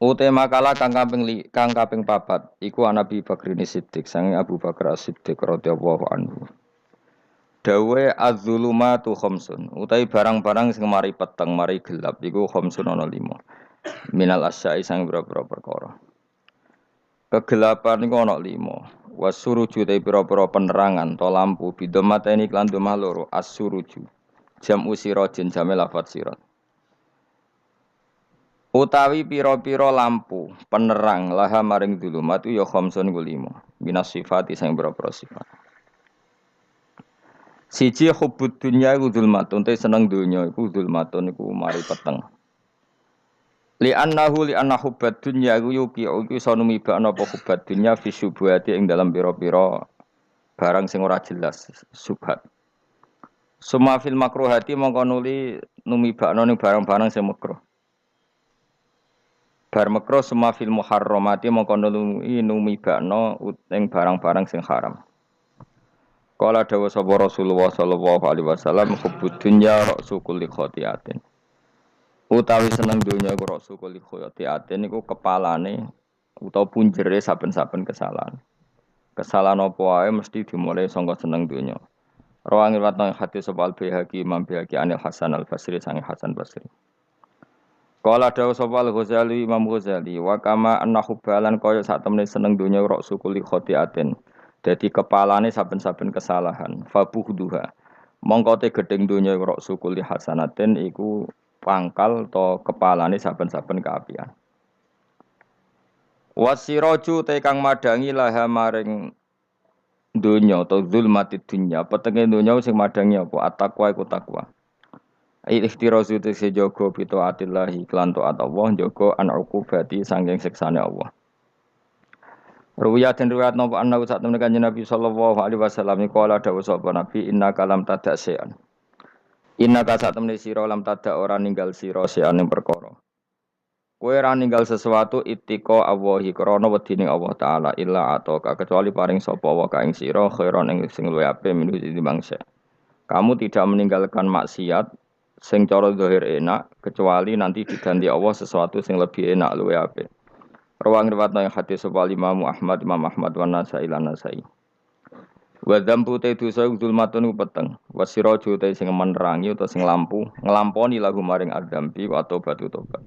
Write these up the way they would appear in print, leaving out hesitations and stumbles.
Ute makalah kang kaping papat iku Nabi Bakrin Siddiq sange Abu Bakar As-Siddiq radhiyallahu anhu. Dawe az-zulumatu khamsun utawi barang-barang sing mari peteng mari gelap iku khamsun ana 5. Minal asyai sang boro-boro perkara. Kegelapan iku ana 5. Wasuruju te pira-pira penerangan to lampu bidomate ini klan domah loro as-suruju. Jam usirajin jame lafat sirat. Utawi pira-pira lampu penerang laha maring dzulumat ya khamsun ku 5. Minas sifati sang pira-pira sifat. Siji hubbud dunya iku dzulmatun te seneng donya iku dzulmatun iku mari peteng. Li anna hubbad dunya iku iku iso numibakno apa hubbad dunya fi syubhati ing dalam pira-pira barang sing ora jelas subhat. Suma fil makruhati mongko nuli numibakno ning barang-barang sing makruh. Bar makruh suma fil muharramati mongko nuli numibakno ing barang-barang sing haram. Kala dawuh sapa Rasulullah sallallahu alaihi wasallam hubbud dunya ra'su kulli khati'atin. Utawi seneng donya iku ra'su kulli khati'atin iku kepalane utawa punjere saben-saben kesalahan. Kesalahan apa wae mesti dimulai saka seneng donya. Rawang riwayat nang hadis sapa Al-Baihaqi Imam Baihaqi Anil Hasan Al-Basri sange Hasan Basri. Kala dawuh sapa Al-Ghazali Imam Ghazali wa kama annahu balan kaya sak temene seneng donya ra'su kulli khati'atin. Dadi kepalane saben-saben kesalahan. Fabuhduha. Mongko te gedeng donya rok sukuli hasanatin iku pangkal to kepalane saben-saben kaapian. Wasiraju te kang madangi laha maring donya to zulmatid dunya. Petenge donya sing madangi apa at-taqwa iku takwa. Ikhtirazu te sejogo pito atillahi klan taat Allah jogo an uqubati sanging siksane Allah. Ruwiyah dan riwayat napa anna sak temene kanjeng Nabi sallallahu alaihi wasallam qala dawuh sapa Nabi inna kalam tadak sean. Inna ka sak temene sira lam tadak ora ninggal sira sean ing perkara. Kowe ora ninggal sesuatu ittika Allahi krana wedine Allah taala illa ataka kecuali paring sapa wa ka ing sira khairon ing sing luwih apik minuh dimangsa. Kamu tidak meninggalkan maksiat sing cara zahir enak kecuali nanti diganti Allah sesuatu sing lebih enak luwih apik. Rawang riwayat nang hadis sapa Imam Ahmad wa Nasai lan Nasai. Wa dzambu te dosa zulmatun peteng. Wasiraju te sing menerangi utawa sing lampu nglamponi lagu maring adzambi wa taubatu tobat.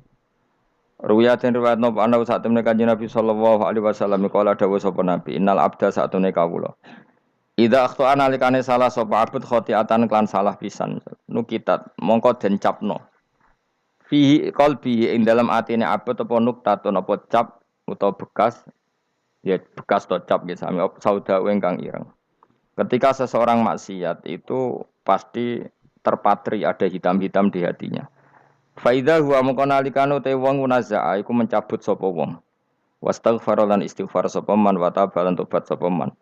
Riwayat napa ana sak temene Kanjeng Nabi sallallahu alaihi wasallam kala dawuh sapa Nabi innal abda sak temene kawula. Idza akhta analikane salah sapa abd khotiatan klan salah pisan nukitat mongko den capno. Fi qalbi ing dalam atine abd apa nuktatun apa cap utawa bekas ya bekas to cap ya sami sauda ingkang ireng. Ketika seseorang maksiat itu pasti terpatri ada hitam-hitam di hatinya. Faidha huwa mukonalikanu te wong munazaa iku mencabut sapa wong. Wastaghfar lan istighfar sapa man wa tabalan tobat sapa man.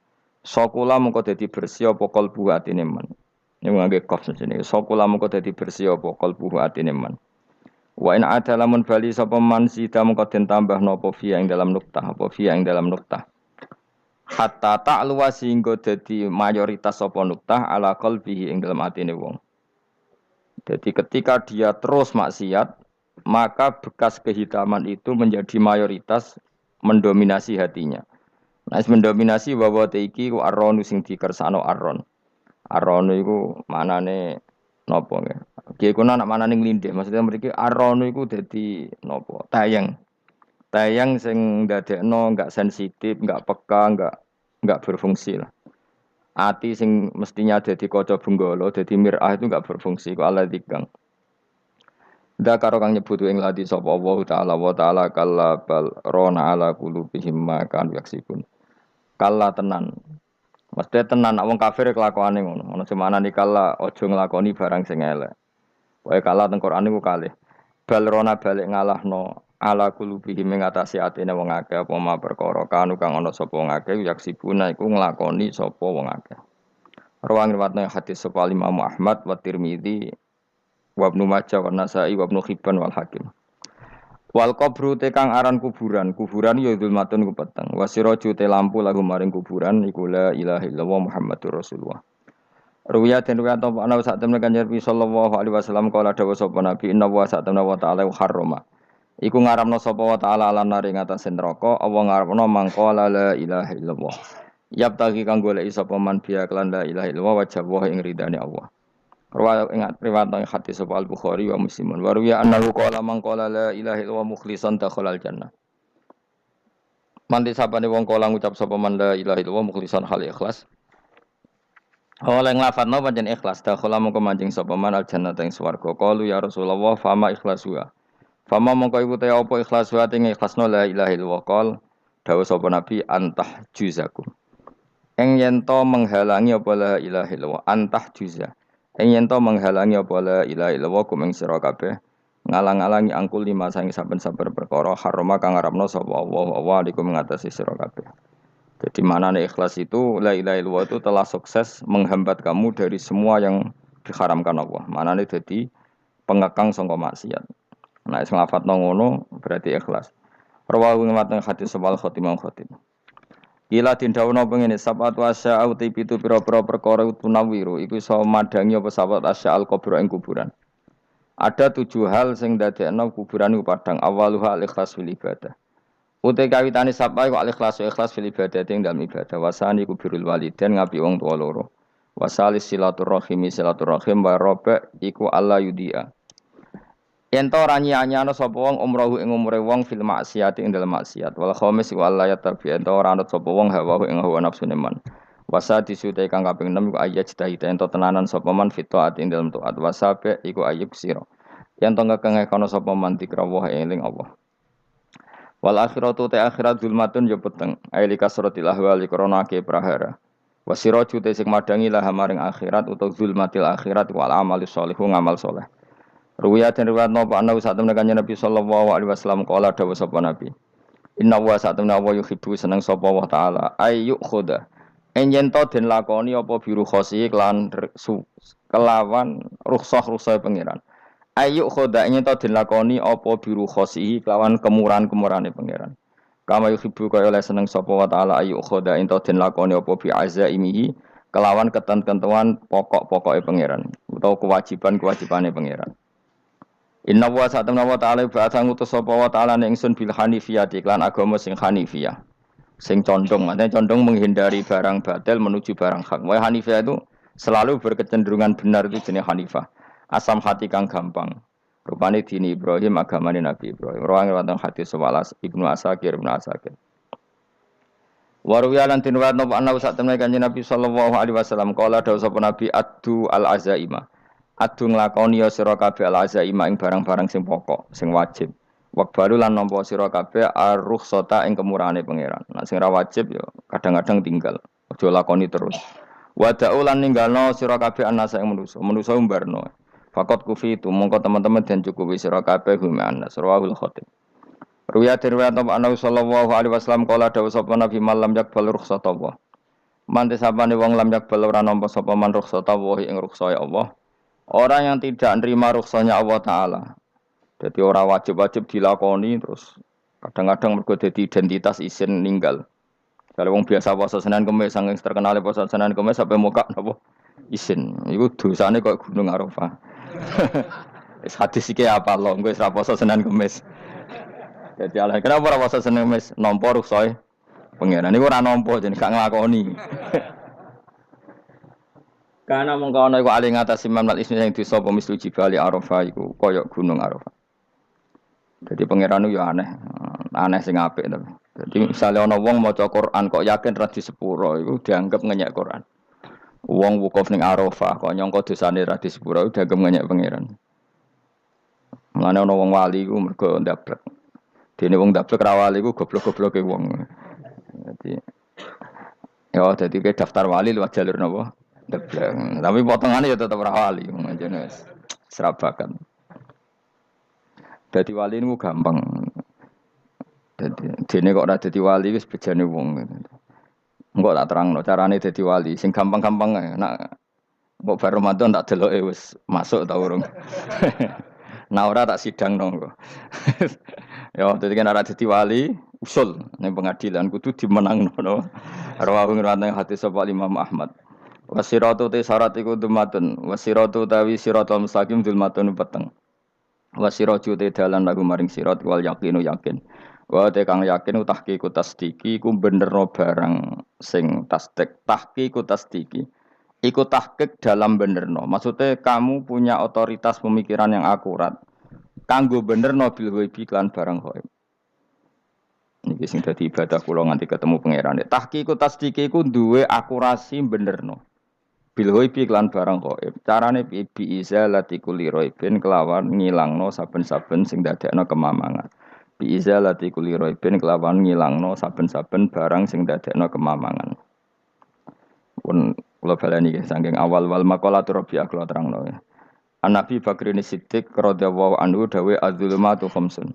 Sokula mengko dadi bersih apa kalbu atine man. Ini ngangge kof sini. Sokula mengko dadi bersih apa kalbu atine man. Wa in ada lamun bali sapa man sida mengko den tambah napa fi ing dalam nuktah apa fi ing dalam nuktah. Hatta ta'luwa sehingga dadi mayoritas sapa nuktah ala qalbihi ing dalam atine wong. Jadi ketika dia terus maksiat, maka bekas kehitaman itu menjadi mayoritas mendominasi hatinya. Nah, mendominasi bahwa iki ku arronu sing dikersano arron. Arron iku manane napa nggih? Ki iku anak manane nglindih. Maksudnya mriki arron iku dadi napa? Tayang. Tayang sing ndadekno enggak sensitif, enggak peka, enggak berfungsi lah. Ati sing mestinya dadi kaca benggala, dadi mirah itu enggak berfungsi ku Allah dikang. Ndak karo kang nyebut ing lati sapa Allah taala wa taala kalla bal rona ala qulubihim ma kan yaksibun. Kalla tenan. Mesti tenan wong kafir kelakuane ngono. Ono semana nikala aja nglakoni barang sing elek. Wae kala teng Quran niku kalih. Bal rona balik ngalahno ala qulubihim ing atase atine wong akeh apa ma perkara kanu kang ana sapa wong akeh yaksibuna iku nglakoni sapa wong akeh. Rawang riwayat hadis sapa Imam Ahmad wa Tirmidzi wa Ibnu Majah wa Nasa'i wa Ibnu Hibban wal Hakim. Wal qabru te kang aran kuburan, kuburan ya zulmatun ku peteng. Wasiraju te lampu lagu maring kuburan iku la ilaha illallah Muhammadur Rasulullah. Ruwiyat den ruwiyat apa ana sak temene Kanjeng Nabi sallallahu alaihi wasallam kala dawuh sapa Nabi inna wa sak temene wa ta'ala harrama. Iku ngaramno sapa wa ta'ala lan nari ngatasen neraka, Allah ngaramno mangko la ilaha illallah. Yap tagi kang golek sapa man biya kelan la ilaha illallah wajah wa ing ridane Allah. Rawa ingat riwayat nang hadis sapa Al-Bukhari wa Muslimun. Wa ruwiya annahu qala man qala la ilaha illallah mukhlishan dakhalal jannah. Manti sapane wong kala ngucap sapa man la ilaha illallah mukhlishan hal ikhlas. Oleh nglafadzno pancen ikhlas dakhala mongko manjing sapa man al jannah ing swarga. Qalu ya Rasulullah fama ikhlasuha. Fama mongko iku te apa ikhlasuha ing ikhlasno la ilaha illallah qol dawuh sapa nabi antah juzakum. Eng yen to menghalangi apa la ilaha illallah antah juza. Eng yen to menghalangi apa la ilaha illallah kum ing sira kabeh ngalang-alangi angkul lima sangi saben-saben perkara harama kang ngarepno sapa Allah alikum ngatasi sira kabeh. Jadi maknane ikhlas itu la ilaha illallah itu telah sukses menghambat kamu dari semua yang diharamkan Allah. Maknane dadi pengekang sangka maksiat. Nah, sing lafadzno ngono berarti ikhlas. Rawahu ngmateng hadis sebal khotimah khotim. Gila dindawuhna pengene sabatu asya uti pitu pira-pira perkara tunawiru iku iso madangi apa sabat asya al kubur ing kuburan. Ada 7 hal sing dadekno kuburan iku padang awaluha al ikhlas fil ibadah. Uti kawitane sapa iku al ikhlas fil ibadah ing dalem ibadah wasani kubirul walidain ngapi wong tuwa loro. Wasalis silaturahim wa rabi iku alla yudia. Yen to ora nyanyano sapa wong umrohu ing umure wong fil maksiat ing dalem maksiat wal khamis wa la yatarbi ento ora anut sapa wong hawa ing hawa nafsune man wasa disute kang kaping 6 iku ayat cita ento tenanan sapa man fit taat ing dalem taat wasabe iku ayub sira yen to ngekenge kono sapa man dikrawuh eling Allah wal akhiratu ta akhirat zulmatun ya peteng aili kasratil ahwali krana ake prahara wasira jute sing madangi lah maring akhirat utawa zulmatil akhirat wal amali sholihu ngamal saleh. Ruwiyat dan riwayat napa ana sak temene kanjeng Nabi sallallahu alaihi wasallam kala dawuh sapa Nabi. Inna wa sak temene wa yuhibbu seneng sapa wa taala ayu khoda. Enjen to den lakoni apa biru khosi kelawan rukhsah pangeran. Ayu khoda enjen to den lakoni apa biru khosi kelawan kemurahan-kemurahane pangeran. Kama yuhibbu kaya oleh seneng sapa wa taala ayu khoda ento den lakoni apa bi azaimihi kelawan ketentuan pokok-pokoke pangeran utawa kewajiban-kewajibane pangeran. Inna wa sa'tamna wa ta'ala ba'atha ngutus sapa wa ta'ala ning ingsun bil hanifiyah iklan agama sing hanifiyah. Sing condong, artinya condong menghindari barang batil menuju barang hak. Wa hanifiyah itu selalu berkecenderungan benar itu jenis hanifah. Asam hati kang gampang. Rupane dini Ibrahim agamane Nabi Ibrahim. Rawang riwayat hadis 11 Ibnu Asakir. Wa ruwiya lan tinwat napa ana sa'tamna kanjeng Nabi sallallahu alaihi wasallam kala dawuh sapa Nabi addu al azaima. Adu nglakoni ya sira kabeh al-azaima ing barang-barang sing pokok, sing wajib. Waqbalu lan nampa sira kabeh ar-rukhsata ing kemurahane pangeran. Nek sing ora wajib ya kadang-kadang tinggal. Aja lakoni terus. Wada'u lan ninggalno sira kabeh anasa ing manusa. Manusa umbarno. Faqat kufi itu mongko teman-teman den cukupi sira kabeh hum anas. Rawahul khatib. Ruwiyat riwayat Nabi sallallahu alaihi wasallam kala dawuh sapa Nabi malam yakbal rukhsata Allah. Mante sapane wong lam yakbal ora nampa sapa man rukhsata Allah ing rukhsah Allah. Orang yang tidak nerima rukhsahnya Allah Ta'ala. Jadi orang wajib-wajib dilakoni terus kadang-kadang mergo dadi identitas isin ninggal. Kalau wong biasa puasa Senin Kamis saking terkenal puasa Senin Kamis sampai muka napa isin. Iku dosane kok gunung Arafah. Wis hadis iki apa lho engko wis ra puasa Senin Kamis. Jadi ala kenapa ora puasa Senin Kamis nampa rukhsah pangeran niku ora nampa jenenge gak nglakoni. Karena mengkono iku ali ngatasi mamlal ismi sing disa apa mislu jibali Arafah iku kaya gunung Arafah. Jadi pangeran yo aneh sing apik to. Jadi misale ana wong maca Quran kok yakin ra di sepuro iku dianggap ngenyek Quran. Wong wukuf ning Arafah kok nyangka dosane ra di sepuro dianggap ngenyek pangeran. Mulane ana wong wali iku mergo ndablek. Dene wong ndablek ra wali iku goblok-gobloke wong. Dadi daftar wali lewat jalur napa? Tapi potongannya ya tetap wali, macamnya serabakan. Jadi wali ini gampang. Jadi kok ada jadi wali itu sebejane wong. Enggak tak terang no carane jadi wali. Sing gampang-gampang nak kok bar Ramadan tak deloke wis masuk ta urung. Nah ora tak sidang nonggo. Ya dadi kan ora dadi wali usul ning pengadilan kudu dimenangno no. Rawahu ngene hadis sapa Imam Ahmad. Wasiratu te syarat iku dumatun wasiratu tawi siratal mustaqim dulmatun peteng Wa siraju te dalan lagu maring sirat wal yakinu yakin. Wa te kang yakin tahqiqu tasdiki ku benerno barang sing tasdik. Tahqiqu tasdiki iku tahqiq dalam benerno. Maksudnya kamu punya otoritas pemikiran yang akurat. Kanggo benerno bil ghaibi lan barang ghaib. Niki sing dadi ibadah kula nganti ketemu pangeran. Tahqiqu tasdiki iku duwe akurasi benerno. Bil ghaibi lan barang ghaib. Carane bi izalati kulli ghaibin kelawan ngilangno saben-saben sing dadekno kemamangan. Bi izalati kulli ghaibin kelawan ngilangno saben-saben barang sing dadekno kemamangan. Pun kula baleni nggih saking awal wal maqalatur rabi'ah kula terangno. An-Nabi Bakrin Siddiq radhiyallahu anhu dawe az-zulumatu khamsun.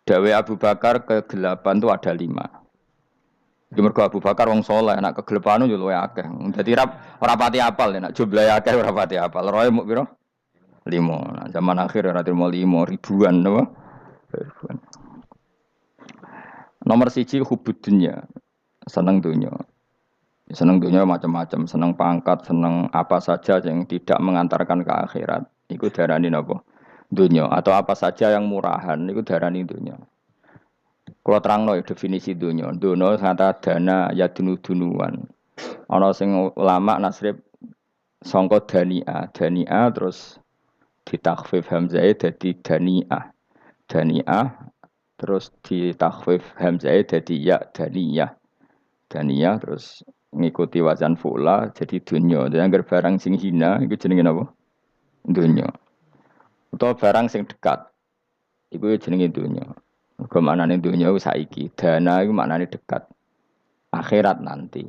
Dawe Abu Bakar kegelapan itu ada 5. Di mergo Abu Bakar wong saleh, nek kegelapan yo luwih akeh. Dadi ora pati apal nek jumlahe akeh ora pati apal. Roe muk pira? 5. Nah, zaman akhir ora trimo 5 ribuan napa? Ribuan. Nomor 1 hubud dunya. Seneng dunya. Seneng dunya macam-macam, seneng pangkat, seneng apa saja yang tidak mengantarkan ke akhirat. Iku darani napa? Dunya atau apa saja yang murahan iku darani dunya. Kalau terangno definisi dunya. Dunya kata dana ya dunuan. Ana sing ulama nasrib sangka dania, dania terus ditakhfif hamzah dadi daniah. Daniah terus ditakhfif hamzah dadi ya daniyah. Daniyah terus ngikuti wazan fu'la jadi dunya. Jadi anggar barang sing hina iku jenenge napa? Dunya. Utawa barang sing dekat iku jenenge dunya. Mergo maknane dunya iku saiki, dana iku maknane dekat. Akhirat nanti.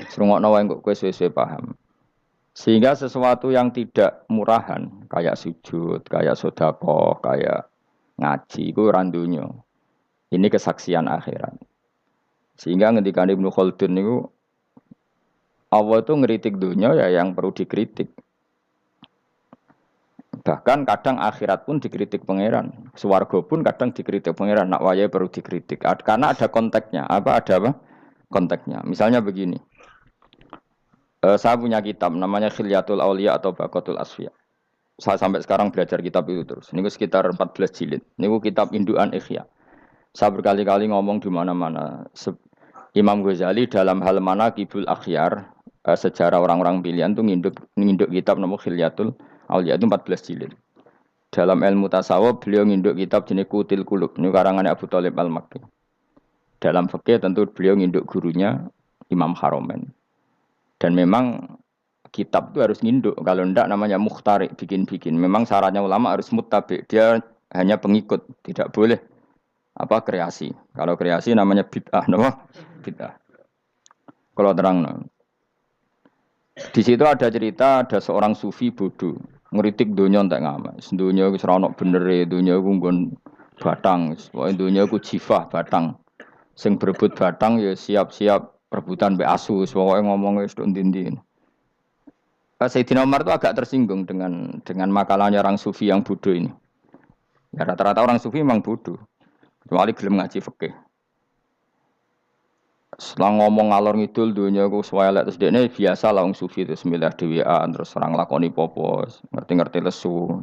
Srungokno wae kok kowe suwe-suwe paham. Sehingga sesuatu yang tidak murahan kayak sujud, kayak sedekah, kayak ngaji iku ora dunya. Ini kesaksian akhirat. Sehingga ngendikane Ibnu Khaldun niku Allah itu ngeritik dunia ya yang perlu dikritik. Bahkan kadang akhirat pun dikritik pangeran. Swarga pun kadang dikritik pangeran. Nak waya perlu dikritik. Karena ada konteksnya. Ada apa? Konteksnya. Misalnya begini. Saya punya kitab namanya Khilyatul Auliya atau Baqatul Asfiya. Saya sampai sekarang belajar kitab itu terus. Ini sekitar 14 jilid. Ini kitab Induan Ikhya. Saya berkali-kali ngomong di mana-mana. Imam Ghazali dalam hal mana Kibul Akhyar, sejarah orang-orang pilihan itu nginduk kitab nama Khilyatul Auliya itu 14 jilid. Dalam ilmu tasawuf beliau nginduk kitab jenis Qutil Qulub, ini karangannya Abu Thalib Al-Makki. Dalam fikih tentu beliau nginduk gurunya Imam Haromen. Dan memang kitab itu harus nginduk, kalau tidak namanya mukhtarik, bikin-bikin. Memang syaratnya ulama harus muttabi, dia hanya pengikut, tidak boleh kreasi. Kalau kreasi namanya bid'ah, bid'ah. Kalau terang, di situ ada cerita ada seorang sufi bodoh ngeritik dunia entek ngamal. Dunia wis ora ono benere, dunia ku nggon batang, pokoke dunia ku jifah batang. Sing berebut batang ya siap-siap rebutan mbek asu, pokoke ngomong wis tok ndi-ndi. Sayyidina Umar itu agak tersinggung dengan makalahnya orang sufi yang bodoh ini. Ya rata-rata orang sufi memang bodoh. Kecuali gelem ngaji fikih. Setelah ngomong ngalor ngidul dunia ku swelek terus dekne biasa lah wong sufi terus milih dhewean terus orang lakoni popo, ngerti-ngerti lesu,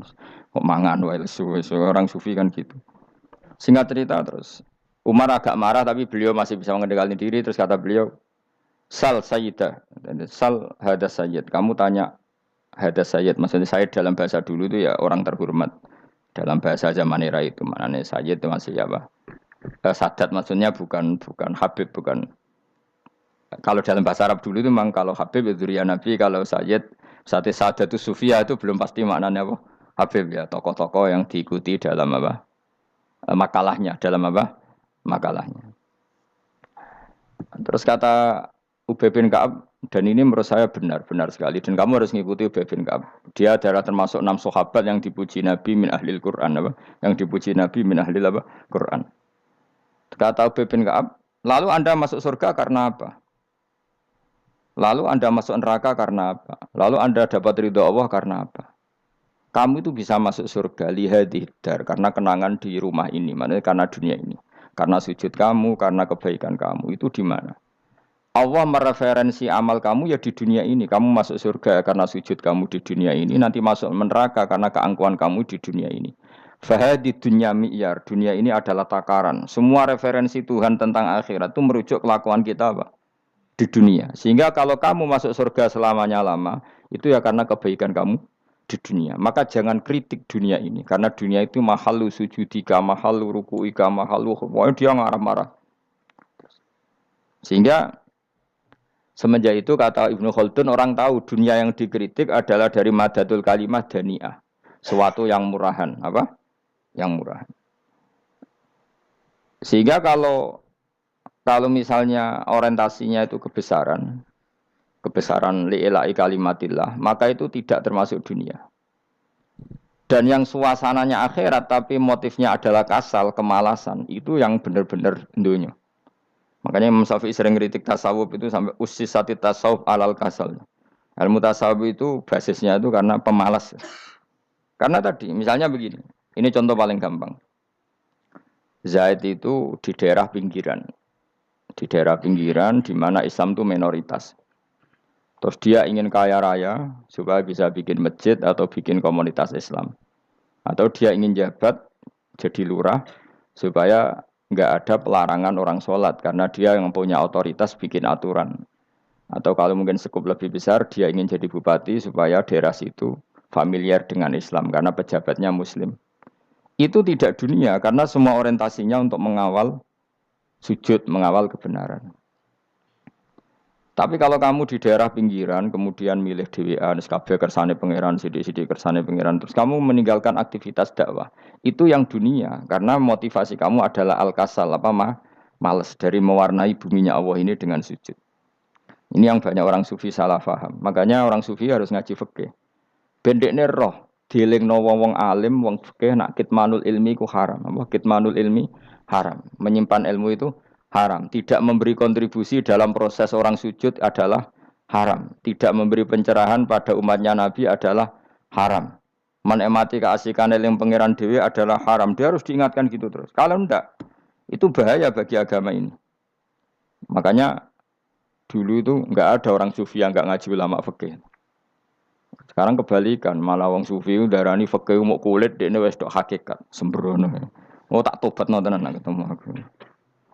kok mangan wae lesu. Orang sufi kan gitu. Singkat cerita terus Umar agak marah tapi beliau masih bisa mengendalikan diri terus kata beliau, "Sal sayyidah." Sal hada sayyid. Kamu tanya hada sayyid, maksudnya sayyid dalam bahasa dulu itu ya orang terhormat. Dalam bahasa zaman era itu maknanya sayyid itu masih apa? Sadat maksudnya bukan Habib, bukan. Kalau dalam bahasa Arab dulu itu memang kalau Habib itu ya Nabi, kalau Sayyid Sadat itu Sufia itu belum pasti maknanya apa? Habib ya, tokoh-tokoh yang diikuti dalam apa? Makalahnya, dalam apa? Makalahnya. Terus kata Ubay bin Ka'ab, dan ini menurut saya benar sekali, dan kamu harus mengikuti Ubay bin Ka'ab. Dia adalah termasuk 6 sahabat yang dipuji Nabi min ahlil Quran, apa? Yang dipuji Nabi min ahlil apa? Quran. Kata Ubay bin Ka'ab, lalu Anda masuk surga karena apa? Lalu Anda masuk neraka karena apa? Lalu Anda dapat ridho Allah karena apa? Kamu itu bisa masuk surga lihadidar karena kenangan di rumah ini, maksudnya karena dunia ini. Karena sujud kamu, karena kebaikan kamu. Itu di mana? Allah mereferensi amal kamu ya di dunia ini. Kamu masuk surga karena sujud kamu di dunia ini. Nanti masuk neraka karena keangkuhan kamu di dunia ini. Fahadi dunya mi'yar. Dunia ini adalah takaran. Semua referensi Tuhan tentang akhirat itu merujuk kelakuan kita apa? Di dunia. Sehingga kalau kamu masuk surga selamanya lama, itu ya karena kebaikan kamu di dunia. Maka jangan kritik dunia ini. Karena dunia itu mahalu sujudika, mahalu ruku'ika, mahalu. Pokoknya dia ngarah-marah. Sehingga semenjak itu kata Ibnu Khaldun orang tahu dunia yang dikritik adalah dari madatul kalimah dani'ah. Suatu yang murahan. Apa? Yang murahan. Sehingga kalau misalnya orientasinya itu kebesaran li'ilai kalimatillah, maka itu tidak termasuk dunia. Dan yang suasananya akhirat tapi motifnya adalah kasal, kemalasan, itu yang benar-benar dunia. Makanya Imam Syafi'i sering kritik tasawuf itu sampai usisati tasawuf alal kasal. Ilmu tasawuf itu basisnya itu karena pemalas. Karena tadi, misalnya begini, ini contoh paling gampang. Zaid itu di daerah pinggiran. Di daerah pinggiran di mana Islam itu minoritas. Terus dia ingin kaya raya supaya bisa bikin masjid atau bikin komunitas Islam. Atau dia ingin jabat jadi lurah supaya nggak ada pelarangan orang sholat karena dia yang punya otoritas bikin aturan. Atau kalau mungkin skup lebih besar dia ingin jadi bupati supaya daerah situ familiar dengan Islam karena pejabatnya Muslim. Itu tidak dunia karena semua orientasinya untuk mengawal sujud, mengawal kebenaran. Tapi kalau kamu di daerah pinggiran, kemudian milih DWA, kabeh kersane pangeran, sidik-sidik kersane pangeran, terus kamu meninggalkan aktivitas dakwah, itu yang dunia, karena motivasi kamu adalah al-kasal, males dari mewarnai buminya Allah ini dengan sujud. Ini yang banyak orang sufi salah paham. Makanya orang sufi harus ngaji fikih. Bendekne roh, dielingno wong alim, wong fikih nak kitmanul ilmi ku haram. Kitmanul ilmi haram. Menyimpan ilmu itu haram. Tidak memberi kontribusi dalam proses orang sujud adalah haram. Tidak memberi pencerahan pada umatnya Nabi adalah haram. Menikmati keasikan eling pangeran dewi adalah haram. Dia harus diingatkan gitu terus. Kalau enggak, itu bahaya bagi agama ini. Makanya dulu itu enggak ada orang sufi yang enggak ngaji ulama fikih. Sekarang kebalikan, malah wong sufi darani fikih mau kulit dekne wis tok hakikat, sembrono. Oh tak tobatno tenan ketemu aku.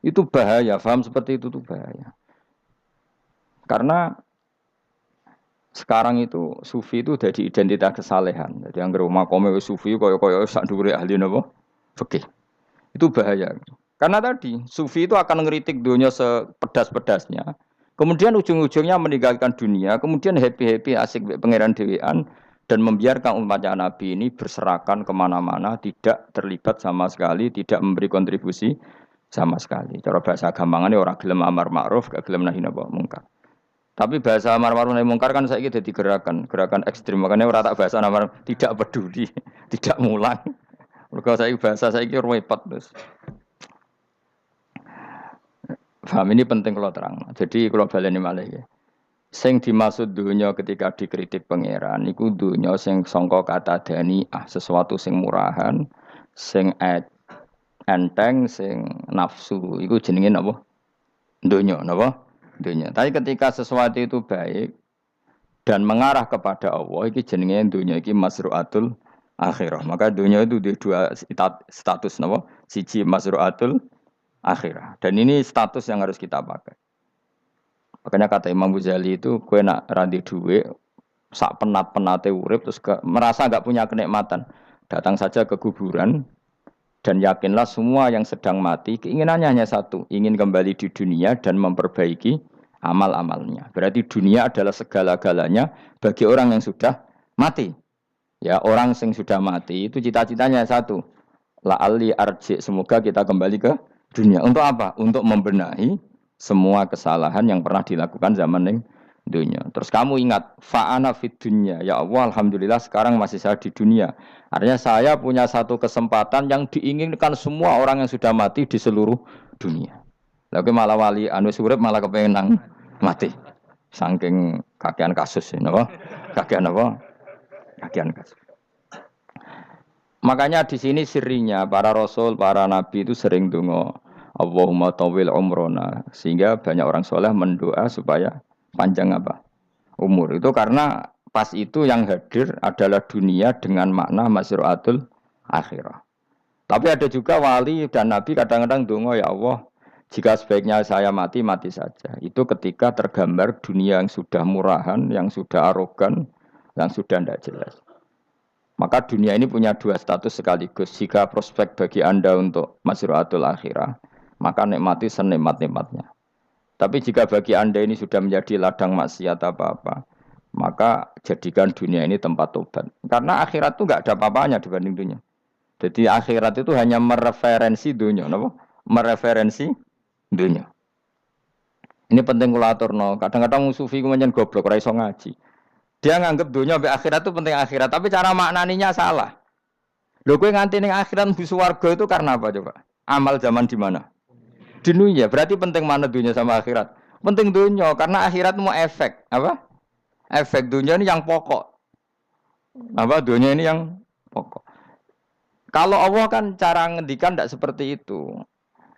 Itu bahaya, paham seperti itu tuh bahaya. Karena sekarang itu sufi itu jadi identitas kesalehan. Jadi yang rumah kome sufi koyo sak dhuwure ahli napa? Fikih. Itu bahaya. Karena tadi sufi itu akan ngeritik dunia sepedas-pedasnya. Kemudian ujung-ujungnya meninggalkan dunia, kemudian happy-happy asik pangeran dewean dan membiarkan umatnya Nabi ini berserakan kemana-mana, tidak terlibat sama sekali, tidak memberi kontribusi sama sekali. Cara bahasa gampangannya orang gelem amar ma'ruf, gak gelem nahi mungkar. Tapi bahasa amar ma'ruf nahi mungkar kan saiki dadi gerakan ekstrem. Makanya ora tak bahasa amar tidak peduli, tidak mulang. Mergo saiki bahasa saiki repot terus. Paham ini penting kalau terang. Jadi kalau baleni malih ya. Sing dimaksud dunya ketika dikritik pangeran iku dunya sing sangka kata dani'ah, sesuatu sing murahan, sing enteng, sing nafsu. Iku jenenge napa? Dunya, napa? Dunya. Tapi ketika sesuatu itu baik dan mengarah kepada Allah, iki jenenge dunya iki masru'atul akhirah. Maka dunya itu di dua status napa? Siji masru'atul akhirah. Dan ini status yang harus kita pakai. Makanya kata Imam Ghazali itu, kue nak randi duwe, sak penat-penate urip, terus merasa enggak punya kenikmatan. Datang saja ke kuburan, dan yakinlah semua yang sedang mati, keinginannya hanya satu, ingin kembali di dunia dan memperbaiki amal-amalnya. Berarti dunia adalah segala-galanya bagi orang yang sudah mati. Ya, orang yang sudah mati itu cita-citanya satu. La'alli arji, semoga kita kembali ke dunia. Untuk apa? Untuk membenahi semua kesalahan yang pernah dilakukan zaman yang dunia. Terus kamu ingat, fa'ana fid dunya. Ya Allah, alhamdulillah sekarang masih saya di dunia. Artinya saya punya satu kesempatan yang diinginkan semua orang yang sudah mati di seluruh dunia. Lalu malah wali anu urip malah kepengen mati. Saking kakean kasus ini, apa? Kakean apa? Kakean kasus. Makanya di sini sirinya para rasul, para nabi itu sering donga. Allahumma tawil umrona. Sehingga banyak orang soleh mendoa supaya panjang apa? Umur. Itu karena pas itu yang hadir adalah dunia dengan makna masruatul akhirah. Tapi ada juga wali dan nabi kadang-kadang dongo ya Allah, jika sebaiknya saya mati, mati saja. Itu ketika tergambar dunia yang sudah murahan, yang sudah arogan, yang sudah tidak jelas. Maka dunia ini punya dua status sekaligus. Jika prospek bagi Anda untuk masruatul akhirah, maka nikmati senikmat-nikmatnya. Tapi jika bagi Anda ini sudah menjadi ladang maksiat apa-apa, maka jadikan dunia ini tempat tobat. Karena akhirat itu nggak ada apa-apanya dibanding dunia. Jadi akhirat itu hanya mereferensi dunia, apa? Mereferensi dunia. Ini penting kula aturno. Kadang-kadang sufi ku menyen goblok ora iso ngaji. Dia nganggep dunia sampai akhirat itu penting akhirat, tapi cara maknaninya salah. Lho kowe nganti ning akhirat mlebu swarga itu karena apa coba? Amal zaman di mana? Di dunia. Berarti penting mana dunia sama akhirat? Penting dunia karena akhirat mau efek, apa? Efek dunia ini yang pokok. Apa dunia ini yang pokok. Kalau Allah kan cara ngendikan tidak seperti itu.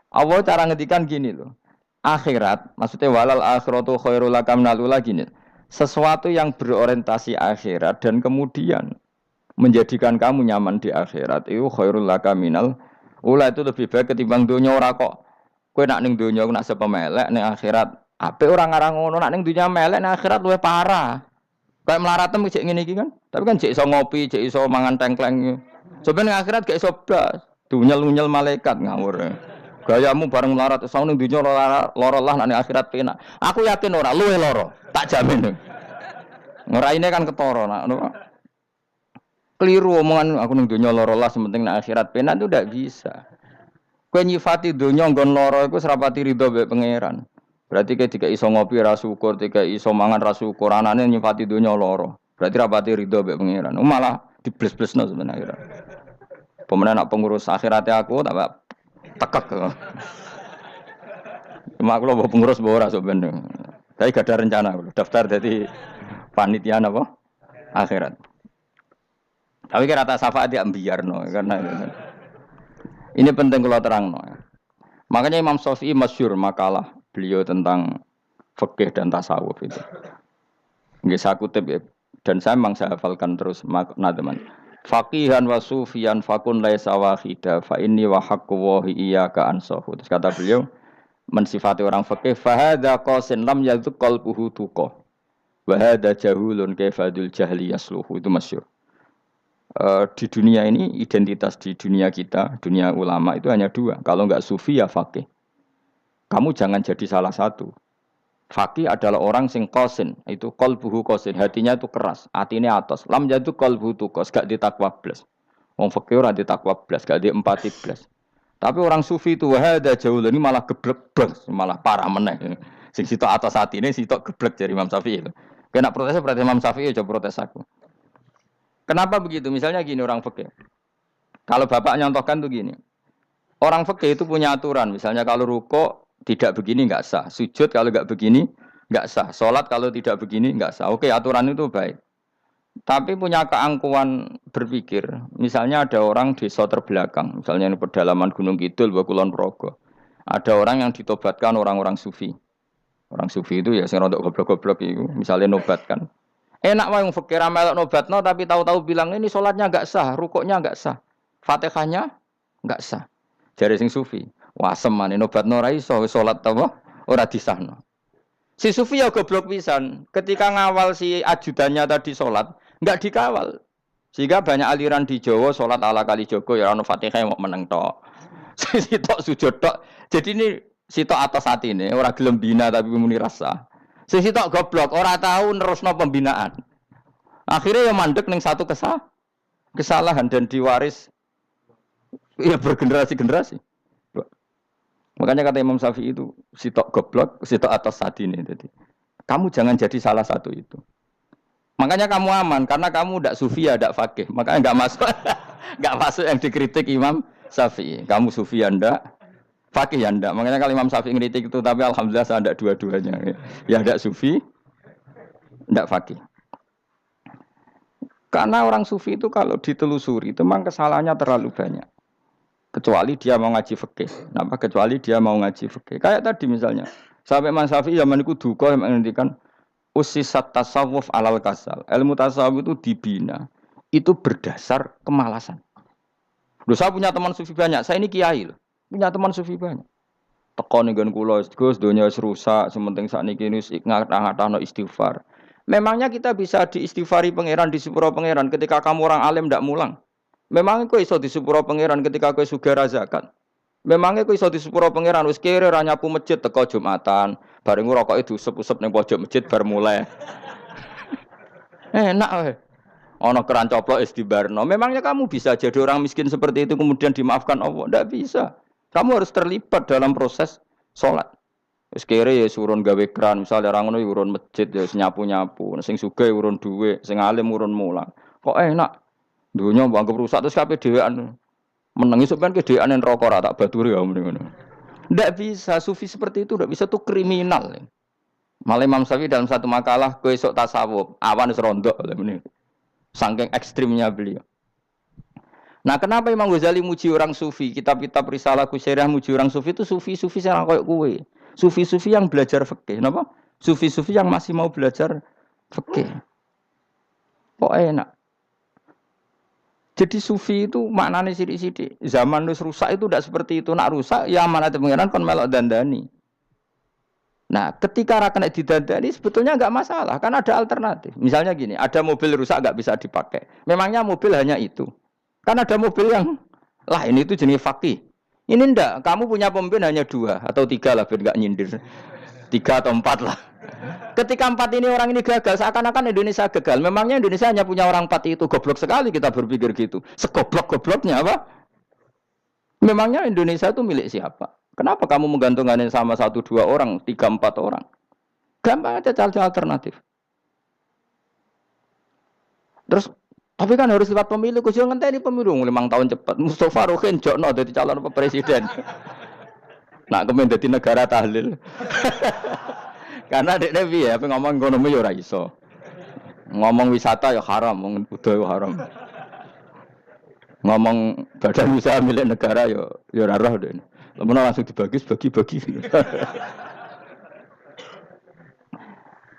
Allah cara ngendikan gini loh. Akhirat, maksudnya walal akhiratu khairul lakam nalula gini. Sesuatu yang berorientasi akhirat dan kemudian menjadikan kamu nyaman di akhirat itu khairul lakaminal ula itu lebih baik ketimbang dunia ora kok. Kowe nak ning dunia nak sepemelek ning akhirat apik ora ngarang ngono, nak ning dunia melek ning akhirat luwih parah. Kayak melaratem cek ngene iki kan. Tapi kan cek iso ngopi, cek iso mangan tengkleng. Coba ning akhirat gak iso blas. Dunyel-unyel malaikat ngawur. Gayamu bareng melarat iso ning dunia lara lah nek akhirat penak. Aku yakin ora luwih lara, tak jamin. Ngeraine kan ketara nak keliru omongan aku ning dunia lara lah sementing nek akhirat penak itu ndak bisa. Kowe nyifati dunia nggon lara iku serapati ridho mbek pangeran. Berarti ketika iso ngopi ra syukur, ketika iso mangan ra syukur, anane nyifati dunia lara. Berarti rapati ridho mbek pangeran. Malah dibles-blesno sebenarnya. Pemenang nak pengurus akhiratnya aku tak tekek. Cuma aku lo pengurus ora sebenarnya. Tapi gak ada rencana daftar jadi panitia apa? Akhirat. Tapi kira tak syafaat dia ambiarno karena ini penting kalau terangno. Makanya Imam Syafi'i masyhur makalah beliau tentang fikih dan tasawuf itu. Nggih saya kutip ya. Dan saya memang saya hafalkan terus makna teman. Faqihan wa sufiyan fakun laisa wahida fa inni wa haqqu wa iyyaka ansahu. Terus kata beliau mensifati orang fikih fa hadza qasin lam yazuk qalbuhu tuqa. Wa hadza jahulun kaifadul jahli yasluhu. Itu masyhur. Di dunia ini identitas di dunia kita, dunia ulama itu hanya dua. Kalau enggak sufi ya faqih. Kamu jangan jadi salah satu. Faqih adalah orang sing qasin, itu qalbuhu qasin, hatinya itu keras, atine atos. Lam jadu qalbuhu tuqas, gak ditakwa blas. Wong faqih ora ditakwa blas, gak diempati blas. Tapi orang sufi itu wahada jauh ini malah geblek blas, malah parah meneh. Sing sitok atos atine sitok geblek dari Imam Syafi'i itu. Kena protes berarti Imam Syafi'i coba protes aku. Kenapa begitu? Misalnya gini orang fikih. Kalau bapak nyontohkan tuh gini. Orang fikih itu punya aturan. Misalnya kalau ruko tidak begini enggak sah. Sujud kalau enggak begini enggak sah. Salat kalau tidak begini enggak sah. Oke, aturan itu baik. Tapi punya keangkuhan berpikir. Misalnya ada orang desa terbelakang. Misalnya di pedalaman Gunung Kidul, Kulon Progo. Ada orang yang ditobatkan orang-orang sufi. Orang sufi itu ya sing rodok goblok-goblok itu. Misalnya nobatkan. Enak wae wong fikih ra melok nobatno tapi tahu-tahu bilang ini salatnya enggak sah, rukuknya enggak sah. Fatihahnya enggak sah. Jare sing sufi, wah semane nobatno ora iso salat apa ora disahno. Si sufi ya goblok pisan. Ketika ngawal si ajudannya tadi salat, enggak dikawal. Sehingga banyak aliran di Jawa salat ala kali Jogo ya ono Fatihah mau meneng tok. Sitok sujud tok. Jadi ini sitok atas atine ora gelem bina tapi muni rasa. Sisi tok goblok, ora tahu nerusno pembinaan. Akhirnya ya mandek ning satu kesalahan dan diwaris ya bergenerasi-generasi. Makanya kata Imam Syafi'i itu sitok goblok, sitok atas saat ini. Jadi kamu jangan jadi salah satu itu. Makanya kamu aman karena kamu ndak sufi ya ndak fakih. Makanya enggak masuk enggak masuk yang dikritik Imam Syafi'i. Kamu sufi ya ndak fakih ya ndak. Makanya kalau Imam Syafi'i ngeritik itu tapi alhamdulillah saya ndak dua-duanya. Ya ndak sufi, ndak fakih. Karena orang sufi itu kalau ditelusuri itu memang kesalahannya terlalu banyak. kecuali dia mau ngaji fikih. Kenapa? Kecuali dia mau ngaji fikih. Kayak tadi misalnya, sampai Imam Syafi'i zaman itu duka yang menghentikan usisat tasawuf alal kasal. Ilmu tasawuf itu dibina, itu berdasar kemalasan. Loh, saya punya teman sufi banyak. Saya ini kiai loh. Punya teman sufi banyak. Teko ning nggon kula, Gus, donya wis rusak, sementing sakniki wis ngatah-ngatahno istighfar. Memangnya kita bisa diistighfari pangeran, disepuro pangeran ketika kamu orang alim ndak mulang? Memangnya kok iso disepuro pangeran ketika kowe sugih ra zakat? Memangnya kok iso disepuro pangeran wis kere ra nyapu masjid teko Jumatan, bareng ngrokoke diusep-usep ning pojok masjid bar mulai. Enak wae. Ana keran coplok wis dibarno. Memangnya kamu bisa jadi orang miskin seperti itu kemudian dimaafkan Allah? Ndak bisa. Kamu harus terlibat dalam proses sholat. Wis kere ya urun gawe keran, misale orang ngono ya urun masjid ya nyapu-nyapu, sing sugih urun dhuwit, sing alim urun mulang. Kok enak? Dunya mbok anggap rusak terus kabeh dhewean. Menengi sampean kedeane neraka ra tak baturi ya ngono. Ndak bisa, sufi seperti itu ndak bisa, tuh kriminal. Malah Imam Syafi'i dalam satu makalah kowe esuk tasawuf, awan wis rondok ngene. Saking ekstrimnya beliau. Nah, kenapa Imam Ghazali muji orang sufi? Kitab-kitab Risalah Kusyariah muji orang sufi itu sufi-sufi yang kayak kue. Sufi-sufi yang belajar fikih, napa? Sufi-sufi yang masih mau belajar fikih. Kok enak? Jadi sufi itu maknanya sidik-sidik. Zaman wis rusak itu tidak seperti itu. Nak rusak ya amanat pengiran kon melok dandani. Nah, ketika rakan didandani sebetulnya enggak masalah, kan ada alternatif. Misalnya gini, ada mobil rusak enggak bisa dipakai. Memangnya mobil hanya itu. Kan ada mobil yang lain itu jenis fakih. Ini ndak, kamu punya pemimpin hanya 2 atau 3 lah biar enggak nyindir. 3 atau 4 lah. Ketika 4 ini orang ini gagal, seakan-akan Indonesia gagal. Memangnya Indonesia hanya punya orang 4 itu, goblok sekali kita berpikir gitu. Segoblok-gobloknya apa? Memangnya Indonesia itu milik siapa? Kenapa kamu menggantungkannya sama 1-2 orang, 3-4 orang? Gampang aja cari alternatif. Terus tapi kan harus lewat pemilu, Gus yo ngenteni pemilu 5 tahun cepat. Mustofa Rokin jokno dadi calon presiden. Nak kemen dadi negara tahlil. Karena dekne piye apa ngomong ekonomi yo ora iso. Ngomong wisata ya haram, ngomong budaya haram. Ngomong badan usaha milik negara yo ora roh dekne. Langsung dibagi-bagi.